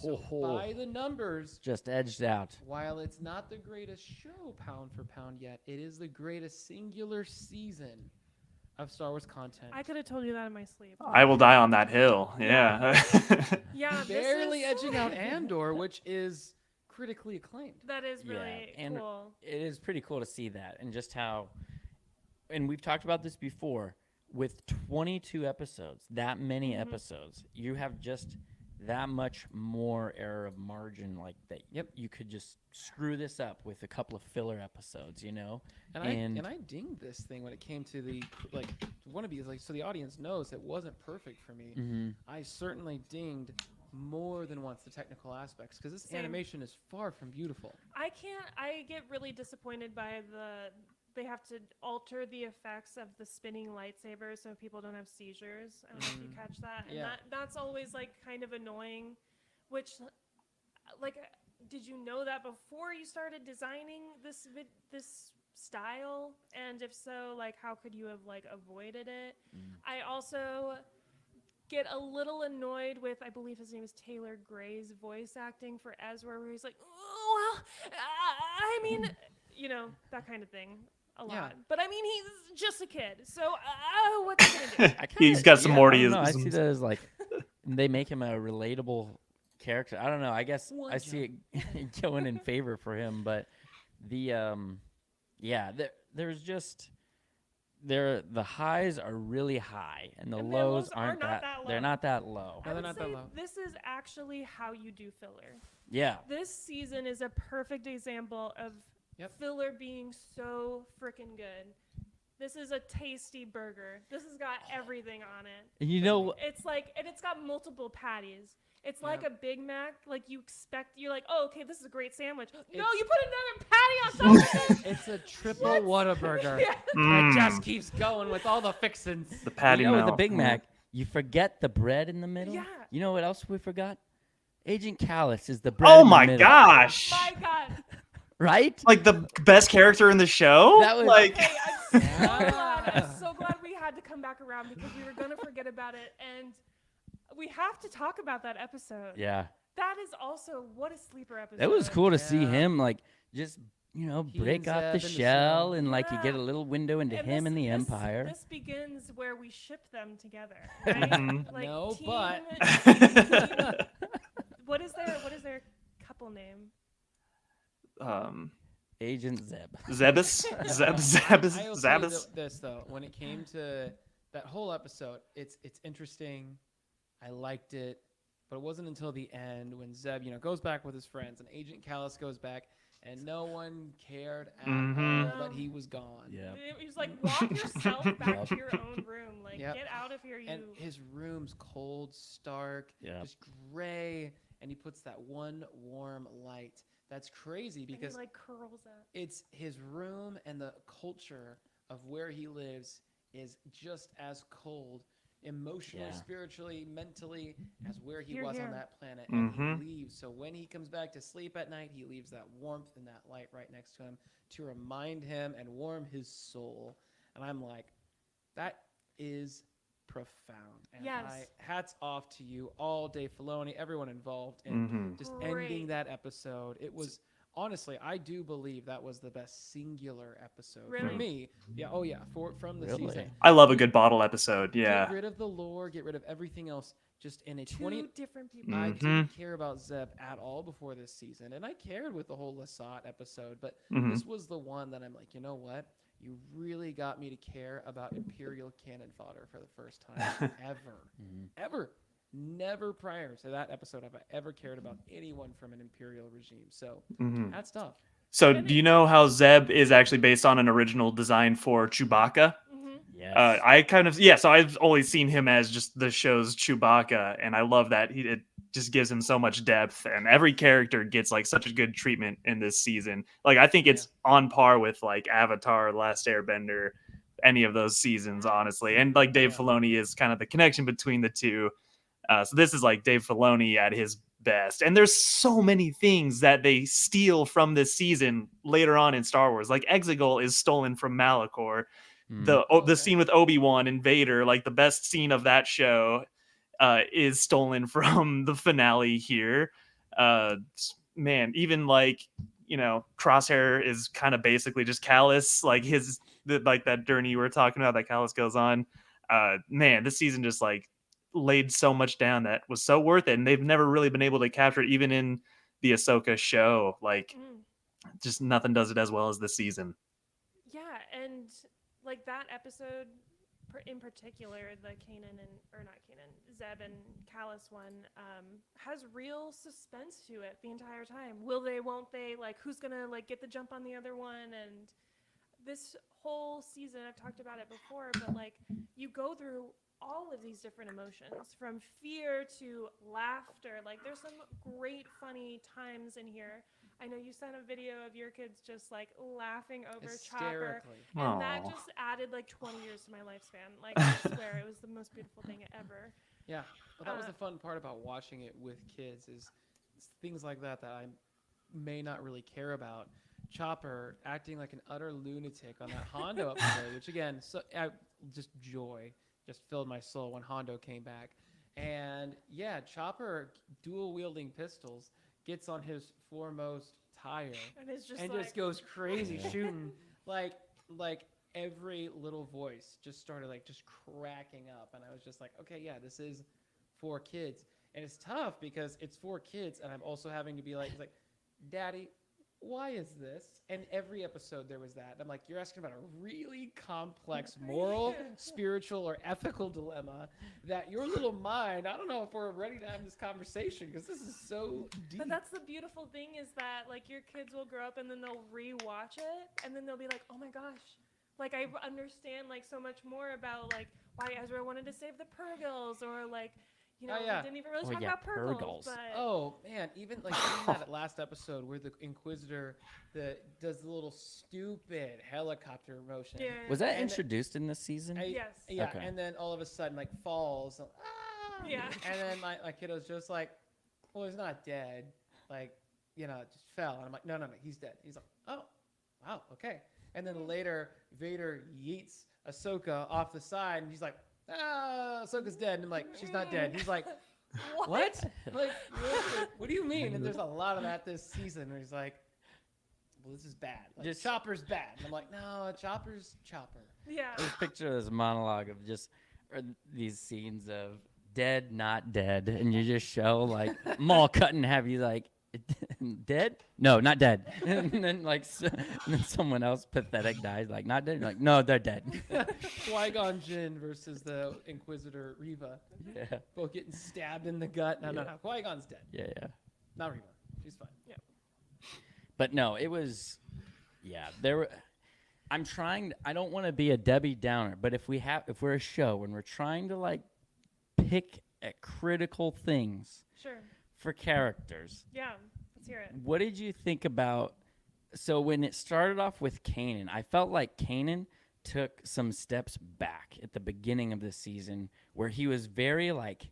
So by the numbers, just edged out. while it's not the greatest show pound for pound yet, it is the greatest singular season of Star Wars content. I could have told you that in my sleep. I will die on that hill. Yeah. Yeah, Barely this is edging out Andor, which is critically acclaimed. That is really and cool. it is pretty cool to see that, and just how, and we've talked about this before, with 22 episodes, that many episodes, you have just that much more error of margin, like that. You could just screw this up with a couple of filler episodes, you know. And I dinged this thing when it came to the one of these, like, so the audience knows it wasn't perfect for me. I certainly dinged more than once the technical aspects, because this animation is far from beautiful. I get really disappointed by they have to alter the effects of the spinning lightsabers so people don't have seizures. I don't know if you catch that. And that's always like kind of annoying, which like, did you know that before you started designing this style? And if so, like, how could you have like avoided it? I also get a little annoyed with, I believe his name is Taylor Gray's voice acting for Ezra, where he's like, oh, well, I mean, you know, that kind of thing a lot. Yeah. But I mean, he's just a kid, so what's he gonna do? He's got some I Morty. don't know, I see that as like, they make him a relatable character. I don't know. I guess I see it going in favor for him, but there's just the highs are really high and the And lows lows are aren't not that that they're low. not that low. No, I they're would not that say low. this is actually how you do filler. Yeah. This season is a perfect example of filler being so freaking good. This is a tasty burger. This has got everything on it. And you know, It's like, and it's got multiple patties. It's like a Big Mac. Like you're like, oh, okay, this is a great sandwich. No, you put another patty on top of it. It's a triple Whataburger. Yeah. It just keeps going with all the fixins. The patty you know, with the melt. Big Mac, you forget the bread in the middle. Yeah. You know what else we forgot? Agent Callus is the bread. Oh in the my middle, gosh! My God. Right? Like the best character in the show. That was- like. Hey, I'm so glad we had to come back around because we were gonna forget about it, and we have to talk about that episode. Yeah. That is also what a sleeper episode. It was cool to see Yeah. him like just He break and off Zeb the in the shell snow. and like you get a Yeah. little window into him and the Empire. This begins where we ship them together. Right? Mhm. Like No, team, but- team- what is their couple name? Agent Zeb. Zebus? I will tell you Zabus? this though, when it came to that whole episode, it's interesting. I liked it, but it wasn't until the end when Zeb, goes back with his friends, and Agent Callus goes back, and no one cared at Mhm. all that he was gone. Yeah. He was like, walk yourself back Yep. to your own room. Like, Yep. get out of here, you. And his room's cold, stark, Yeah. just gray, and he puts that one warm light. That's crazy and he because like curls up. it's his room, and the culture of where he lives is just as cold emotionally, Yeah. spiritually, mentally as where he Here, was here. on that planet. And Mhm. he leaves. So when he comes back to sleep at night, he leaves that warmth and that light right next to him to remind him and warm his soul. And I'm like, that is profound. And Yes. hats off to you all, Dave Filoni, everyone involved in Mhm. just Great. ending that episode. It was honestly, I do believe that was the best singular episode for Really? me. Yeah, oh yeah, from the Really? season. I love a good bottle episode. Yeah. Get rid of the lore, get rid of everything else. Just in a Two 20 different people. I Mhm. didn't care about Zeb at all before this season, and I cared with the whole Lasat episode, but Mhm. this was the one that I'm like, you know what? You really got me to care about Imperial cannon fodder for the first time ever. Mhm. Ever. Never prior to that episode have I ever cared about anyone from an Imperial regime. So Mhm. that's tough. So, And do you know how Zeb is actually based on an original design for Chewbacca? Mm-hmm. Yes. I kind of so I've always seen him as just the show's Chewbacca, and I love that it just gives him so much depth, and every character gets like such a good treatment in this season. Like I think it's on par with like Avatar, Last Airbender, any of those seasons, honestly. And like Dave Yeah. Filoni is kind of the connection between the two. So this is like Dave Filoni at his best. And there's so many things that they steal from this season later on in Star Wars. Like Exegol is stolen from Malachor. Mhm. The Okay. scene with Obi-Wan and Vader, like the best scene of that show, is stolen from the finale here. Man, even like Crosshair is kind of basically just Callus, like like that journey you were talking about that Callus goes on. Man, this season just like laid so much down that was so worth it, and they've never really been able to capture it, even in the Ahsoka show. Like, just nothing does it as well as this season. Yeah, and like that episode in particular, the Zeb and Callus one, has real suspense to it the entire time. Will they, won't they? Like, who's gonna like get the jump on the other one? And this whole season, I've talked about it before, but like you go through all of these different emotions, from fear to laughter. Like there's some great funny times in here. I know you sent a video of your kids just like laughing over Chopper, Hysterically. and that Aw. just added like 20 years to my lifespan. Like I swear, it was the most beautiful thing ever. Yeah, but that was the fun part about watching it with kids is things like that I may not really care about. Chopper acting like an utter lunatic on that Hondo episode, which again, just joy just filled my soul when Hondo came back. And yeah, Chopper dual wielding pistols gets on his foremost tire And it's just and like, just goes crazy shooting like every little voice just started like just cracking up, and I was just like, okay, yeah, this is for kids. And it's tough because it's for kids, and I'm also having to be like, Daddy, why is this? And every episode there was that. I'm like, you're asking about a really complex moral, spiritual, or ethical dilemma that your little mind, I don't know if we're ready to have this conversation because this is so deep. but that's the beautiful thing, is that like your kids will grow up and then they'll rewatch it and then they'll be like, oh my gosh, like I understand like so much more about like why Ezra wanted to save the Purgles, or like, you know, Oh, yeah. we didn't even really Oh, talk yeah, about Purgles. Purgles. But Oh man, even like seeing that last episode where the Inquisitor does the little stupid helicopter motion. yeah, Was that And- introduced in this season? Yes. Yeah, Okay. and then all of a sudden like falls. Ah! Yeah. And then my kiddo's just like, well, he's not dead. Like, just fell. And I'm like, no, he's dead. He's like, oh, wow, okay. And then later, Vader yeets Ahsoka off the side, and he's like, Ahsoka's dead. And I'm like, she's not dead. He's like, what? Like, what do you mean? And there's a lot of that this season where he's like, well, this is bad. Like, Just- Chopper's bad. And I'm like, no, Chopper's Chopper. Yeah. I just picture this monologue of or these scenes of dead, not dead, and you just show like them all cut in half. You like, Dead? No, not dead. And then like and then someone else pathetic dies. Like not dead. Like no, they're dead. Qui-Gon Jinn versus the Inquisitor Reva. Yeah. Both getting stabbed in the gut. No. Qui-Gon's dead. Yeah. Not Reva. She's fine. Yeah. But no, it was. Yeah, there were. I'm trying. I don't want to be a Debbie Downer, but if we're a show and we're trying to like pick at critical things Sure. for characters, Yeah. Let's hear it. what did you think about? So when it started off with Kanan, I felt like Kanan took some steps back at the beginning of the season where he was very like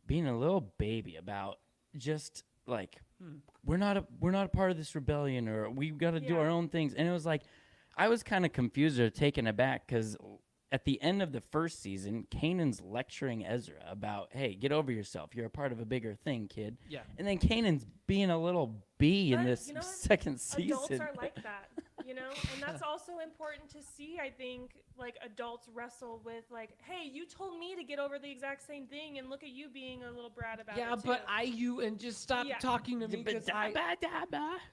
being a little baby about just like we're not a part of this rebellion, or we've got to do Yeah. our own things. And it was like I was kind of confused or taken aback because at the end of the first season, Kanan's lecturing Ezra about, hey, get over yourself. You're a part of a bigger thing, kid. Yeah. And then Kanan's being a little bee in But this you know what? second season. Adults are like that, and that's also important to see. I think like adults wrestle with like, hey, you told me to get over the exact same thing, and look at you being a little brat about Yeah, it. but too. and just stop Yeah. talking to me because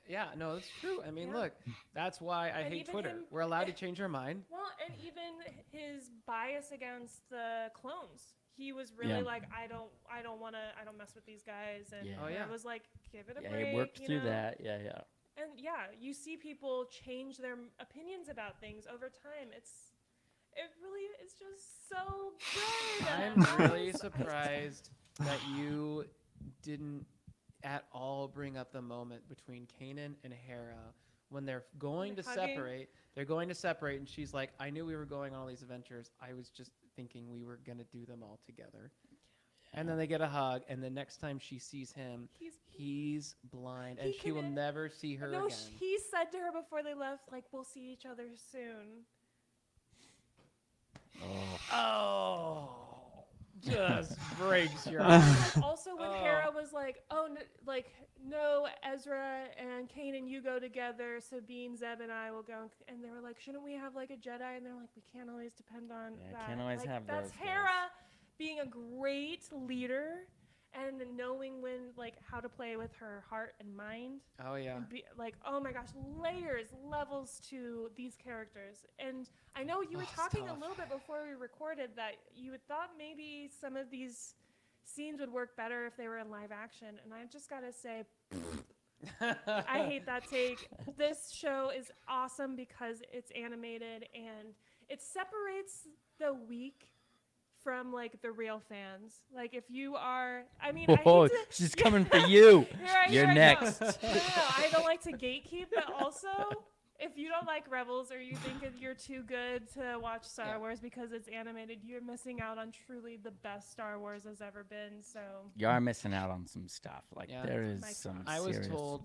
Yeah, no, it's true. I mean, Yeah. look, that's why I And hate even Twitter. him- We're allowed to change our mind. Well, and even his bias against the clones. He was really Yeah. like, I don't mess with these guys, and Yeah. Oh, yeah. I was like, give it a Yeah, break. he worked you through know? that. Yeah. And yeah, you see people change their opinions about things over time. It really is just so good. I'm really surprised that you didn't at all bring up the moment between Kanan and Hera when they're going to Hugging. separate. They're going to separate, and she's like, I knew we were going on all these adventures. I was just thinking we were going to do them all together. And then they get a hug, and the next time she sees him, he's blind, and He she will couldn't- never see her No, again. he said to her before they left, like, we'll see each other soon. Oh, just breaks your And, heart. like, also when Oh. Hera was like, no, Ezra and Kanan, you go together. Sabine, Zeb, and I will go. And they were like, shouldn't we have like a Jedi? And they're like, we can't always depend on Yeah, that. can't always Like, have that's those guys. Hera being a great leader and knowing when how to play with her heart and mind. Oh, yeah. And be, like, oh my gosh, levels to these characters. And I know you were Oh, it's talking a tough. little bit before we recorded that you had thought maybe some of these scenes would work better if they were in live action. And I just gotta say, I hate that take. This show is awesome because it's animated and it separates the weak from like the real fans. Like if you are, I mean, Oh, I hate to, she's coming for you. You're You're next. No, I don't like to gatekeep, but also if you don't like Rebels or you think that you're too good to watch Star Yeah. Wars because it's animated, you're missing out on truly the best Star Wars has ever been. So You are missing out on some stuff. Like Yeah. there is My some. I was serious- told,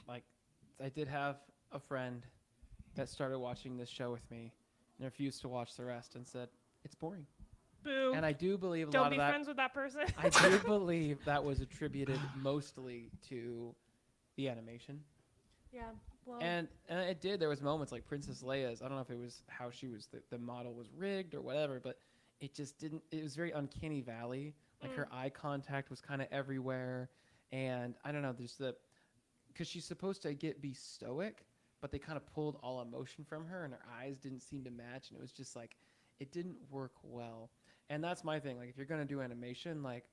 like, I did have a friend that started watching this show with me and refused to watch the rest and said, it's boring. boo. And I do believe a Don't lot be of that. friends with that person. I do believe that was attributed mostly to the animation. Yeah. Well, And it did. There was moments like Princess Leia's. I don't know if it was how she was, the model was rigged or whatever, but it just didn't. It was very uncanny valley. Like her eye contact was kind of everywhere, and I don't know. There's because she's supposed to be stoic, but they kind of pulled all emotion from her, and her eyes didn't seem to match, and it was just like it didn't work well. And that's my thing. Like if you're gonna do animation, like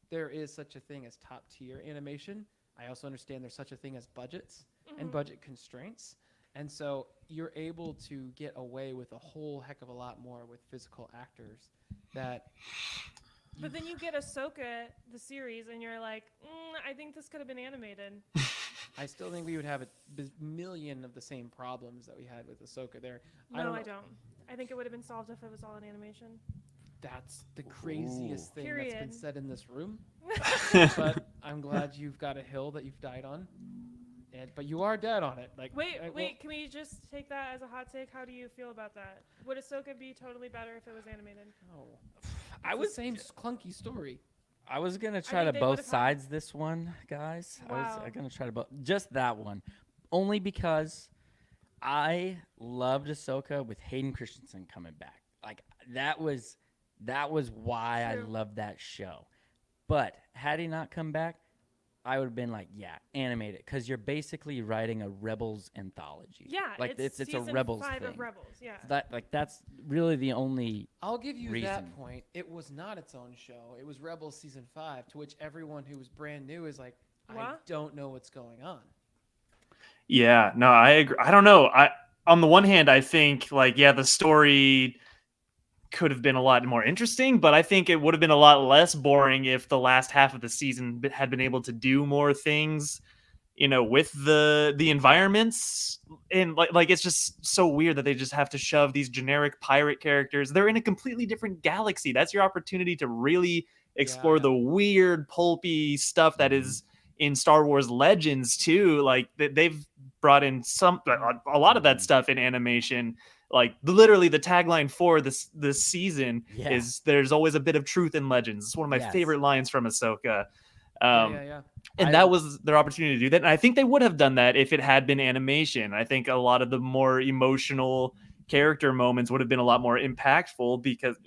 there is such a thing as top tier animation. I also understand there's such a thing as budgets and budget constraints. And so you're able to get away with a whole heck of a lot more with physical actors that but then you get Ahsoka, the series, and you're like, I think this could have been animated. I still think we would have a million of the same problems that we had with Ahsoka there. No, I know. don't. I think it would have been solved if it was all in animation. That's the craziest thing that's been Period. said in this room. But I'm glad you've got a hill that you've died on. But you are dead on it. Like Wait, can we just take that as a hot take? How do you feel about that? Would Ahsoka be totally better if it was animated? No. I It's was the same clunky story. I was gonna try think to they both would've had- sides this one, guys. I Wow. was gonna try to both just that one, only because I loved Ahsoka with Hayden Christensen coming back. Like that was why I True. loved that show. But had he not come back, I would have been like, yeah, animate it, because you're basically writing a Rebels anthology. Yeah, like it's a season Rebels 5 thing. of Rebels. Yeah. That's really the only. I'll give you reason. that point. It was not its own show. It was Rebels season 5, to which everyone who was brand new is like, I What? don't know what's going on. Yeah, no, I agree. I don't know. On the one hand, I think like the story could have been a lot more interesting, but I think it would have been a lot less boring if the last half of the season had been able to do more things, with the environments. And like it's just so weird that they just have to shove these generic pirate characters. They're in a completely different galaxy. That's your opportunity to really explore Yeah. the weird pulpy stuff that is in Star Wars Legends too. Like they've brought in a lot of that stuff in animation. Like literally the tagline for this season Yeah. is "There's always a bit of truth in Legends." It's one of my Yes. favorite lines from Ahsoka. Yeah. And that was their opportunity to do that. And I think they would have done that if it had been animation. I think a lot of the more emotional character moments would have been a lot more impactful because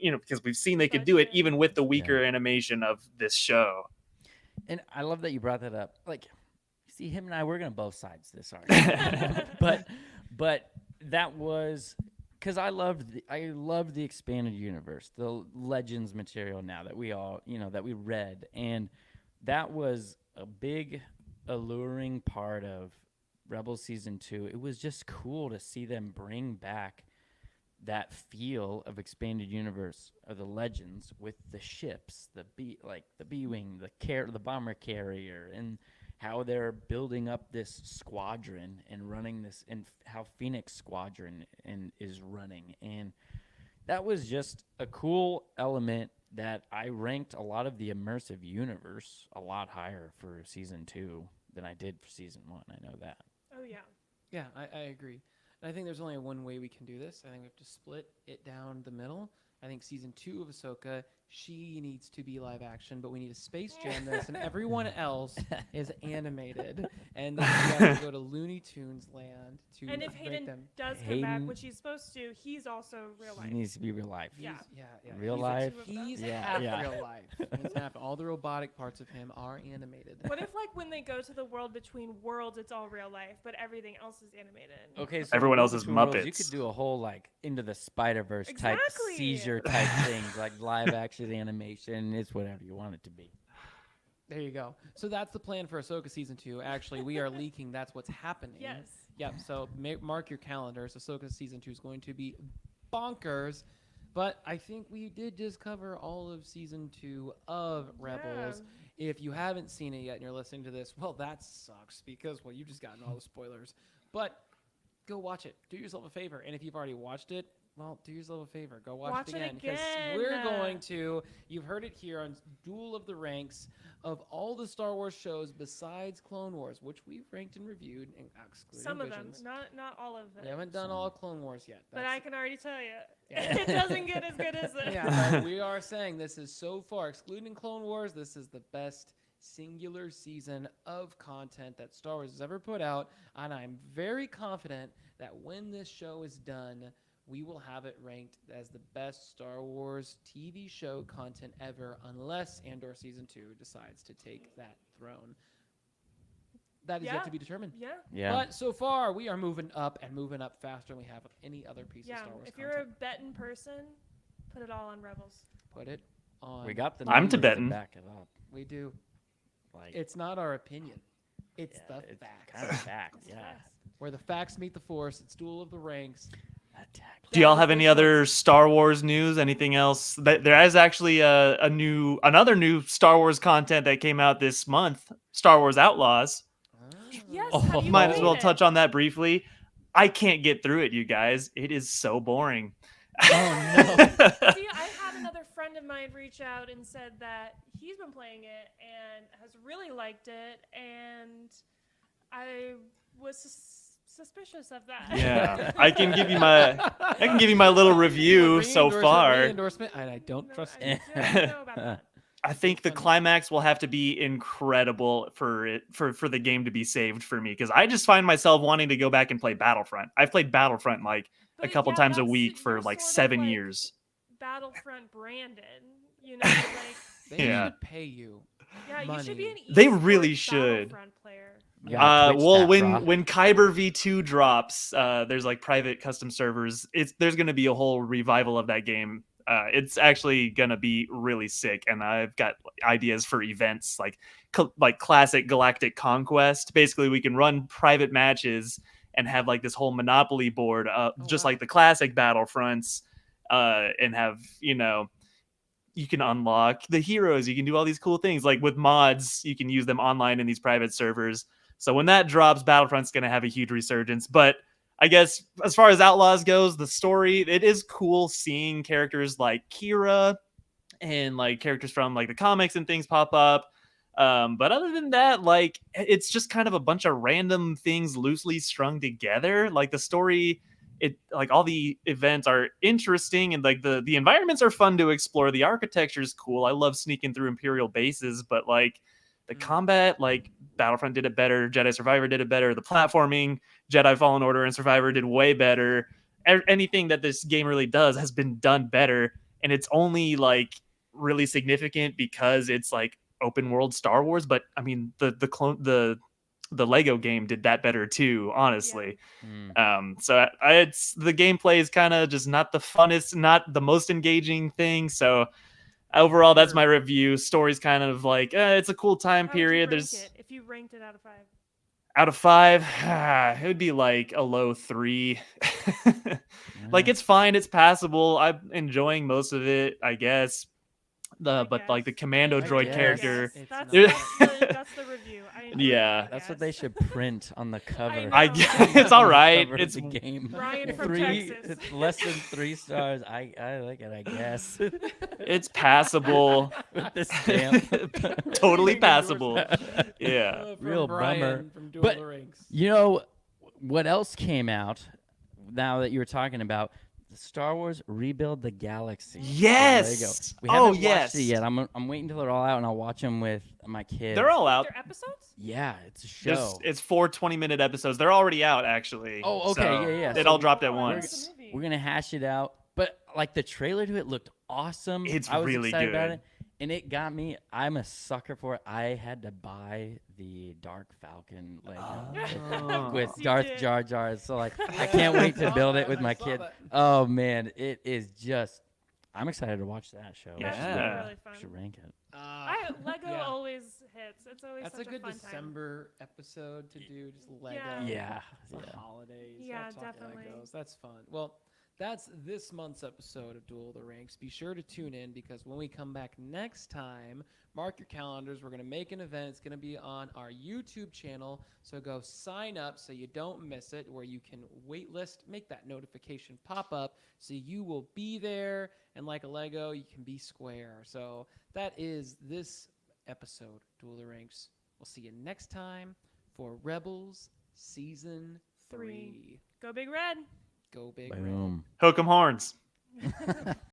we've seen they could do it even with the weaker animation of this show. And I love that you brought that up. Like, see, him and I, we're gonna both sides this argument. but that was because I loved the expanded universe, the Legends material now that we all that we read, and that was a big alluring part of Rebels season 2. It was just cool to see them bring back that feel of expanded universe of the Legends with the ships, the B-wing, the bomber carrier, and how they're building up this squadron and running this, and how Phoenix Squadron is running. And that was just a cool element that I ranked a lot of the immersive universe a lot higher for season 2 than I did for season 1. I know that. Oh yeah. Yeah, I agree. And I think there's only one way we can do this. I think we have to split it down the middle. I think season 2 of Ahsoka, she needs to be live action, but we need to Space Jam this, and everyone else is animated. And then we have to go to Looney Tunes land to And if rate Hayden them. does come back, Hayden- which he's supposed to, he's also real life. He needs to be real life. Yeah. Yeah. Real He's life? He's Yeah, half yeah. real life. He's half. All the robotic parts of him are animated. What if, like, when they go to the world between worlds, it's all real life, but everything else is animated? Okay, so Everyone World else is Between Worlds, You Muppets. could do a whole like Into the Spider-Verse type Exactly. seizure type things, like live action animation. It's whatever you want it to be. There you go. So that's the plan for Ahsoka season 2. Actually, we are leaking. That's what's happening. Yes. Yep. So mark your calendars. Ahsoka season 2 is going to be bonkers. But I think we did just cover all of season 2 of Rebels. If you haven't seen it yet and you're listening to this, well, that sucks because, well, you've just gotten all the spoilers. But go watch it. Do yourself a favor. And if you've already watched it, well, do yourself a favor. Go watch it again. Because we're going to, you've heard it here on Duel of the Ranks, of all the Star Wars shows besides Clone Wars, which we've ranked and reviewed, and excluding Some of them, Visions. not all of them. We haven't done all of Clone Wars yet. But I can already tell you, Yeah. it doesn't get as good as this. Yeah, but we are saying this is so far, excluding Clone Wars, this is the best singular season of content that Star Wars has ever put out, and I'm very confident that when this show is done, we will have it ranked as the best Star Wars TV show content ever, unless Andor Season 2 decides to take that throne. That is yet to be determined. Yeah. Yeah. But so far, we are moving up and moving up faster than we have any other piece of Yeah. Star Wars If you're a content. betting person, put it all on Rebels. Put it on. we got the I'm numbers to Tibetan. back it up. We do. Like It's not our opinion. It's yeah, the it's facts. kind of facts. Yeah. Where the facts meet the Force, it's Duel of the Ranks. Attack. Do y'all have any other Star Wars news? Anything else? There is actually another new Star Wars content that came out this month. Star Wars Outlaws. Yes. Oh. Have you Might as played well it? touch on that briefly. I can't get through it, you guys. It is so boring. Oh no. See, I had another friend of mine reach out and said that he's been playing it and has really liked it, and I was suspicious of that. Yeah, I can give you my little review so far. Endorsement, and I don't No, trust I it. don't know about that. I think the climax will have to be incredible for the game to be saved for me, because I just find myself wanting to go back and play Battlefront. I've played Battlefront like a But couple yeah, times a that's- week for you're like sort of 7 like years. Battlefront Brandon, you know, like They Yeah. need to pay you Yeah, you should be an They esports really should. Battlefront player. Yeah, Twitch Well, that, when bro. Kyber V2 drops, there's like private custom servers. There's gonna be a whole revival of that game. It's actually gonna be really sick, and I've got ideas for events like classic Galactic Conquest. Basically, we can run private matches and have like this whole Monopoly board, just wow. like the classic Battlefronts, and have you can unlock the heroes. You can do all these cool things. Like with mods, you can use them online in these private servers. So when that drops, Battlefront's going to have a huge resurgence. But I guess as far as Outlaws goes, the story, it is cool seeing characters like Kira and like characters from like the comics and things pop up. But other than that, like it's just kind of a bunch of random things loosely strung together. Like the story, it like all the events are interesting and like the environments are fun to explore. The architecture is cool. I love sneaking through Imperial bases, but like the combat, like Battlefront did it better, Jedi Survivor did it better, the platforming, Jedi Fallen Order and Survivor did way better. Anything that this game really does has been done better, and it's only like really significant because it's like open world Star Wars. But I mean, the Lego game did that better too, honestly. So it's the gameplay is kind of just not the funnest, not the most engaging thing. So overall, that's my review. Story's kind of like it's a cool time How would you period. rank There's it if you ranked it out of 5? out of 5, it would be like a low 3. Like it's fine, it's passable. I'm enjoying most of it, I guess. But like the commando I droid guess. character, It's That's, not- that's the review. I enjoyed Yeah. it, That's what yes. they should print on the cover. know. I guess it's all right. Cover of It's the game. Ryan from Three, Texas. it's less than 3 stars. I like it, I guess. it's passable. With the stamp. Totally Big passable. endorsement. Yeah. From Real Brian bummer. From Duel But- the Ranks. You know what else came out now that you were talking about? Star Wars Rebuild the Galaxy. Yes. We haven't Oh, watched yes. it yet. I'm waiting till they're all out and I'll watch them with my kids. They're all out. Their episodes? Yeah, it's a show. It's 4 20-minute episodes. They're already out, actually. Oh, okay, So yeah. It So all dropped at Oh, I like once. the movie. We're gonna hash it out. But like the trailer to it looked awesome. It's I was really excited about good. it. And it got me. I'm a sucker for it. I had to buy the Dark Falcon Lego Oh. with You Darth did. Jar Jar. So like I can't wait to build it with my kid. Oh man, it is just. I'm excited to watch that show. That should be Yeah. really fun. Should rank it. Lego yeah. always hits. It's always That's such a good fun time. December episode to do, just Lego. Yeah. Yeah. For Yeah. holidays. Yeah, That's how that definitely. goes. That's fun. Well, that's this month's episode of Duel the Ranks. Be sure to tune in because when we come back next time, mark your calendars. We're going to make an event. It's going to be on our YouTube channel. So go sign up so you don't miss it, where you can waitlist, make that notification pop up so you will be there. And like a Lego, you can be square. So that is this episode, Duel the Ranks. We'll see you next time for Rebels Season 3. Go Big Red. Go Big Red. Boom. Hook 'em horns.